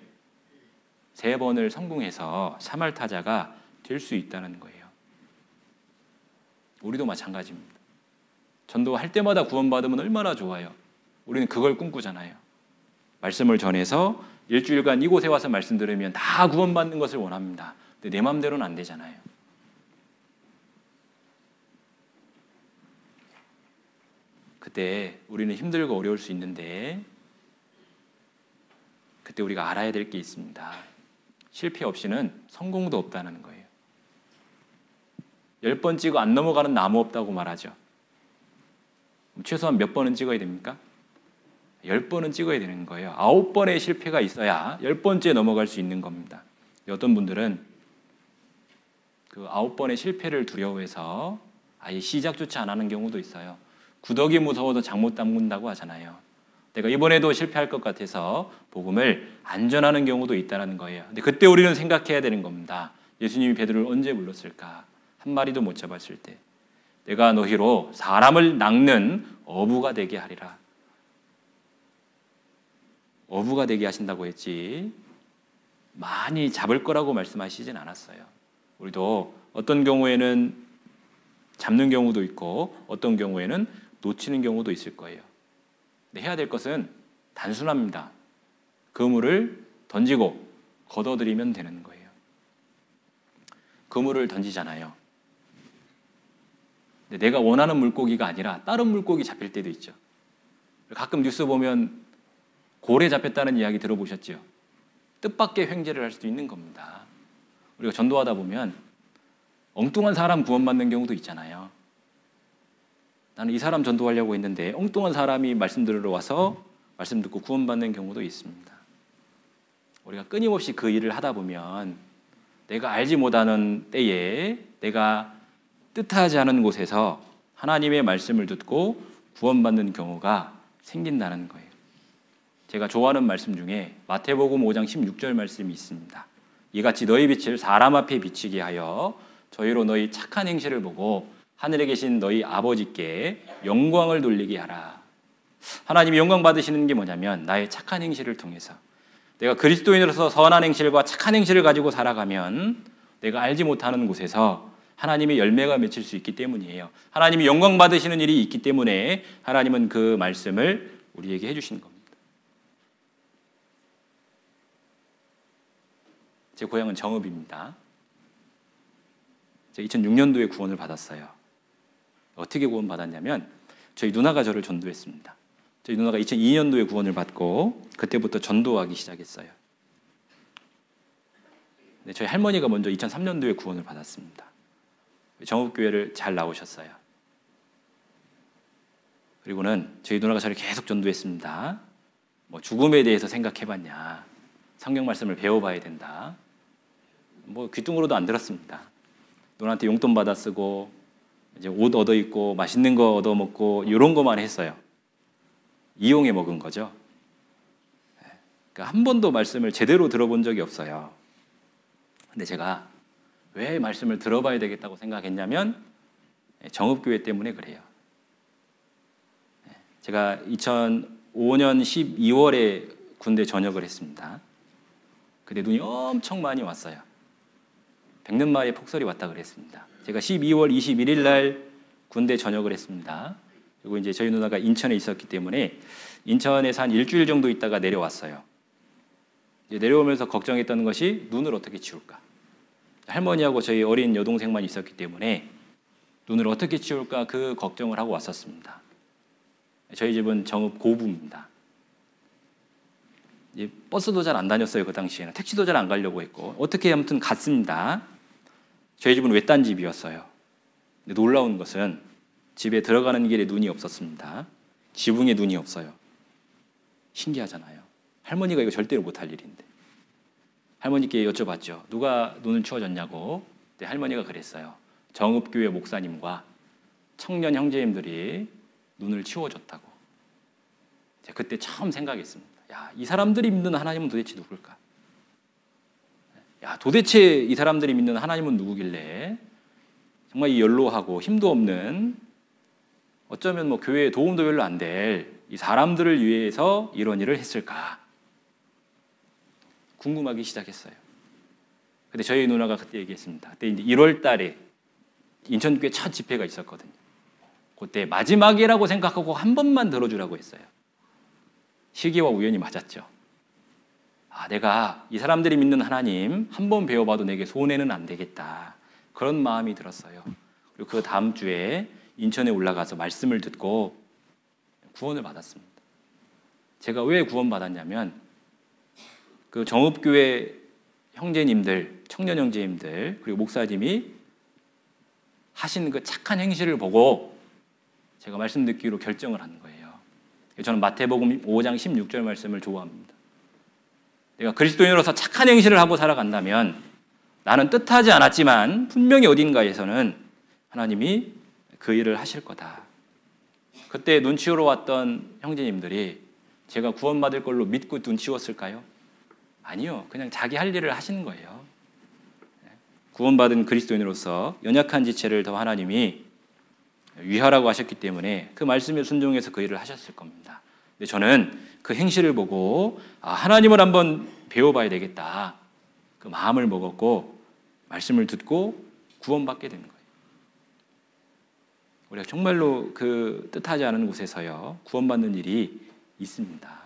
3번을 성공해서 3할 타자가 될 수 있다는 거예요. 우리도 마찬가지입니다. 전도할 때마다 구원받으면 얼마나 좋아요. 우리는 그걸 꿈꾸잖아요. 말씀을 전해서 일주일간 이곳에 와서 말씀 들으면 다 구원받는 것을 원합니다. 근데 내 마음대로는 안 되잖아요. 그때 우리는 힘들고 어려울 수 있는데 그때 우리가 알아야 될 게 있습니다. 실패 없이는 성공도 없다는 거예요. 10번 찍어 안 넘어가는 나무 없다고 말하죠. 최소한 몇 번은 찍어야 됩니까? 10번은 찍어야 되는 거예요. 9번의 실패가 있어야 10번째 넘어갈 수 있는 겁니다. 어떤 분들은 그 9번의 실패를 두려워해서 아예 시작조차 안 하는 경우도 있어요. 구더기 무서워서 장 못 담근다고 하잖아요. 내가 이번에도 실패할 것 같아서 복음을 안 전하는 경우도 있다는 거예요. 근데 그때 우리는 생각해야 되는 겁니다. 예수님이 베드로를 언제 불렀을까? 한 마리도 못 잡았을 때. 내가 너희로 사람을 낚는 어부가 되게 하리라. 어부가 되게 하신다고 했지 많이 잡을 거라고 말씀하시진 않았어요. 우리도 어떤 경우에는 잡는 경우도 있고 어떤 경우에는 놓치는 경우도 있을 거예요. 근데 해야 될 것은 단순합니다. 그물을 던지고 걷어들이면 되는 거예요. 그물을 던지잖아요. 근데 내가 원하는 물고기가 아니라 다른 물고기 잡힐 때도 있죠. 가끔 뉴스 보면 고래 잡혔다는 이야기 들어보셨죠? 뜻밖의 횡재를 할 수도 있는 겁니다. 우리가 전도하다 보면 엉뚱한 사람 구원받는 경우도 있잖아요. 나는 이 사람 전도하려고 했는데 엉뚱한 사람이 말씀 들으러 와서 말씀 듣고 구원받는 경우도 있습니다. 우리가 끊임없이 그 일을 하다 보면 내가 알지 못하는 때에 내가 뜻하지 않은 곳에서 하나님의 말씀을 듣고 구원받는 경우가 생긴다는 거예요. 제가 좋아하는 말씀 중에 마태복음 5장 16절 말씀이 있습니다. 이같이 너희 빛을 사람 앞에 비치게 하여 저희로 너희 착한 행실을 보고 하늘에 계신 너희 아버지께 영광을 돌리게 하라. 하나님이 영광 받으시는 게 뭐냐면 나의 착한 행실을 통해서 내가 그리스도인으로서 선한 행실과 착한 행실을 가지고 살아가면 내가 알지 못하는 곳에서 하나님의 열매가 맺힐 수 있기 때문이에요. 하나님이 영광 받으시는 일이 있기 때문에 하나님은 그 말씀을 우리에게 해주시는 겁니다. 제 고향은 정읍입니다. 제가 2006년도에 구원을 받았어요. 어떻게 구원 받았냐면 저희 누나가 저를 전도했습니다. 저희 누나가 2002년도에 구원을 받고 그때부터 전도하기 시작했어요. 네, 저희 할머니가 먼저 2003년도에 구원을 받았습니다. 정읍교회를 잘 나오셨어요. 그리고는 저희 누나가 저를 계속 전도했습니다. 뭐 죽음에 대해서 생각해봤냐, 성경 말씀을 배워봐야 된다. 뭐 귀뚱으로도 안 들었습니다. 누나한테 용돈 받아 쓰고 이제 옷 얻어 입고 맛있는 거 얻어 먹고 이런 거만 했어요. 이용해 먹은 거죠. 그러니까 한 번도 말씀을 제대로 들어본 적이 없어요. 근데 제가 왜 말씀을 들어봐야 되겠다고 생각했냐면 정읍교회 때문에 그래요. 제가 2005년 12월에 군대 전역을 했습니다. 그때 눈이 엄청 많이 왔어요. 백년마의 폭설이 왔다 그랬습니다. 제가 12월 21일 날 군대 전역을 했습니다. 그리고 이제 저희 누나가 인천에 있었기 때문에 인천에서 한 일주일 정도 있다가 내려왔어요. 이제 내려오면서 걱정했던 것이 눈을 어떻게 치울까. 할머니하고 저희 어린 여동생만 있었기 때문에 눈을 어떻게 치울까 그 걱정을 하고 왔었습니다. 저희 집은 정읍 고부입니다. 버스도 잘 안 다녔어요. 그 당시에는 택시도 잘 안 가려고 했고 어떻게 아무튼 갔습니다. 저희 집은 외딴 집이었어요. 근데 놀라운 것은 집에 들어가는 길에 눈이 없었습니다. 지붕에 눈이 없어요. 신기하잖아요. 할머니가 이거 절대로 못할 일인데. 할머니께 여쭤봤죠. 누가 눈을 치워줬냐고. 그때 할머니가 그랬어요. 정읍교회 목사님과 청년 형제님들이 눈을 치워줬다고. 제가 그때 처음 생각했습니다. 야, 이 사람들이 믿는 하나님은 도대체 누굴까? 야, 도대체 이 사람들이 믿는 하나님은 누구길래 정말 이 연로하고 힘도 없는 어쩌면 뭐 교회에 도움도 별로 안 될 이 사람들을 위해서 이런 일을 했을까? 궁금하기 시작했어요. 근데 저희 누나가 그때 얘기했습니다. 그때 이제 1월 달에 인천교회 첫 집회가 있었거든요. 그때 마지막이라고 생각하고 한 번만 들어주라고 했어요. 시기와 우연이 맞았죠. 아, 내가 이 사람들이 믿는 하나님 한 번 배워봐도 내게 손해는 안 되겠다. 그런 마음이 들었어요. 그리고 그 다음 주에 인천에 올라가서 말씀을 듣고 구원을 받았습니다. 제가 왜 구원받았냐면 그 정읍교회 형제님들, 청년 형제님들 그리고 목사님이 하신 그 착한 행실을 보고 제가 말씀 듣기로 결정을 한 거예요. 저는 마태복음 5장 16절 말씀을 좋아합니다. 내가 그리스도인으로서 착한 행실을 하고 살아간다면 나는 뜻하지 않았지만 분명히 어딘가에서는 하나님이 그 일을 하실 거다. 그때 눈 치우러 왔던 형제님들이 제가 구원받을 걸로 믿고 눈 치웠을까요? 아니요. 그냥 자기 할 일을 하시는 거예요. 구원받은 그리스도인으로서 연약한 지체를 더 하나님이 위하라고 하셨기 때문에 그 말씀에 순종해서 그 일을 하셨을 겁니다. 근데 저는 그 행실을 보고 하나님을 한번 배워봐야 되겠다. 그 마음을 먹었고 말씀을 듣고 구원받게 된 거예요. 우리가 정말로 그 뜻하지 않은 곳에서요 구원받는 일이 있습니다.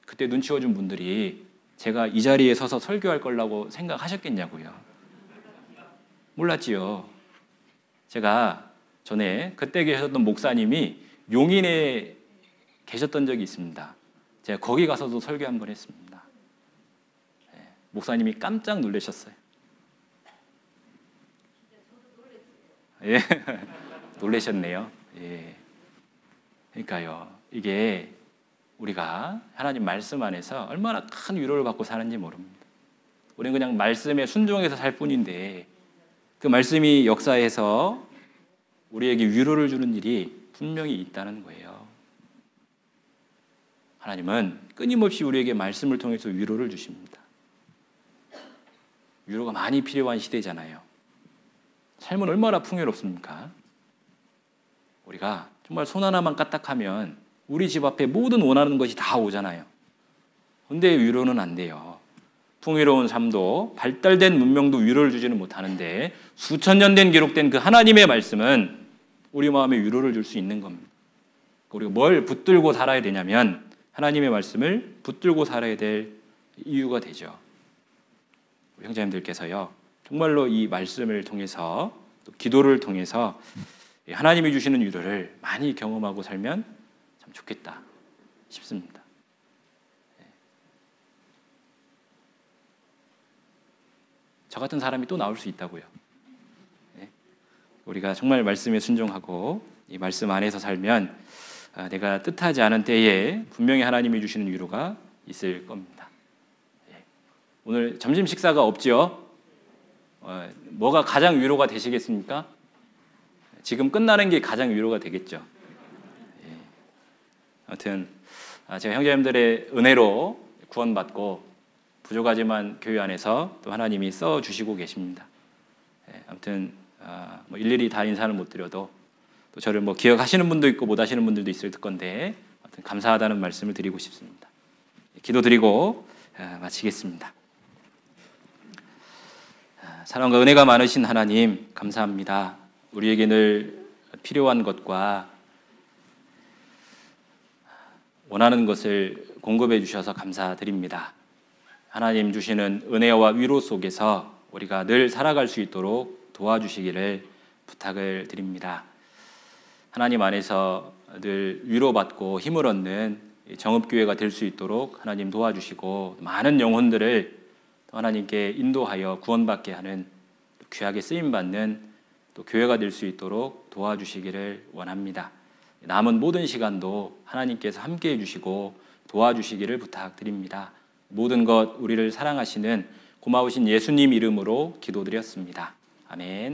그때 눈 치워준 분들이 제가 이 자리에 서서 설교할 거라고 생각하셨겠냐고요. 몰랐지요. 제가 전에 그때 계셨던 목사님이 용인에 계셨던 적이 있습니다. 제가 거기 가서도 설교 한번 했습니다. 목사님이 깜짝 놀라셨어요. 예, 놀라셨네요. 예. 그러니까요, 이게 우리가 하나님 말씀 안에서 얼마나 큰 위로를 받고 사는지 모릅니다. 우리는 그냥 말씀에 순종해서 살 뿐인데 그 말씀이 역사해서 우리에게 위로를 주는 일이 분명히 있다는 거예요. 하나님은 끊임없이 우리에게 말씀을 통해서 위로를 주십니다. 위로가 많이 필요한 시대잖아요. 삶은 얼마나 풍요롭습니까? 우리가 정말 손 하나만 까딱하면 우리 집 앞에 모든 원하는 것이 다 오잖아요. 근데 위로는 안 돼요. 풍요로운 삶도 발달된 문명도 위로를 주지는 못하는데 수천 년 된 기록된 그 하나님의 말씀은 우리 마음에 위로를 줄 수 있는 겁니다. 우리가 뭘 붙들고 살아야 되냐면 하나님의 말씀을 붙들고 살아야 될 이유가 되죠. 우리 형제님들께서요, 정말로 이 말씀을 통해서 또 기도를 통해서 하나님이 주시는 위로를 많이 경험하고 살면 참 좋겠다 싶습니다. 저 같은 사람이 또 나올 수 있다고요. 우리가 정말 말씀에 순종하고 이 말씀 안에서 살면 내가 뜻하지 않은 때에 분명히 하나님이 주시는 위로가 있을 겁니다. 오늘 점심 식사가 없지요? 뭐가 가장 위로가 되시겠습니까? 지금 끝나는 게 가장 위로가 되겠죠. 아무튼 제가 형제님들의 은혜로 구원받고 부족하지만 교회 안에서 또 하나님이 써주시고 계십니다. 아무튼 뭐 일일이 다 인사를 못 드려도 또 저를 뭐 기억하시는 분도 있고 못 하시는 분들도 있을 건데 아무튼 감사하다는 말씀을 드리고 싶습니다. 기도드리고 마치겠습니다. 사랑과 은혜가 많으신 하나님 감사합니다. 우리에게 늘 필요한 것과 원하는 것을 공급해 주셔서 감사드립니다. 하나님 주시는 은혜와 위로 속에서 우리가 늘 살아갈 수 있도록 도와주시기를 부탁을 드립니다. 하나님 안에서 늘 위로받고 힘을 얻는 정읍교회가 될 수 있도록 하나님 도와주시고 많은 영혼들을 하나님께 인도하여 구원받게 하는 귀하게 쓰임받는 또 교회가 될 수 있도록 도와주시기를 원합니다. 남은 모든 시간도 하나님께서 함께해 주시고 도와주시기를 부탁드립니다. 모든 것 우리를 사랑하시는 고마우신 예수님 이름으로 기도드렸습니다. 아멘.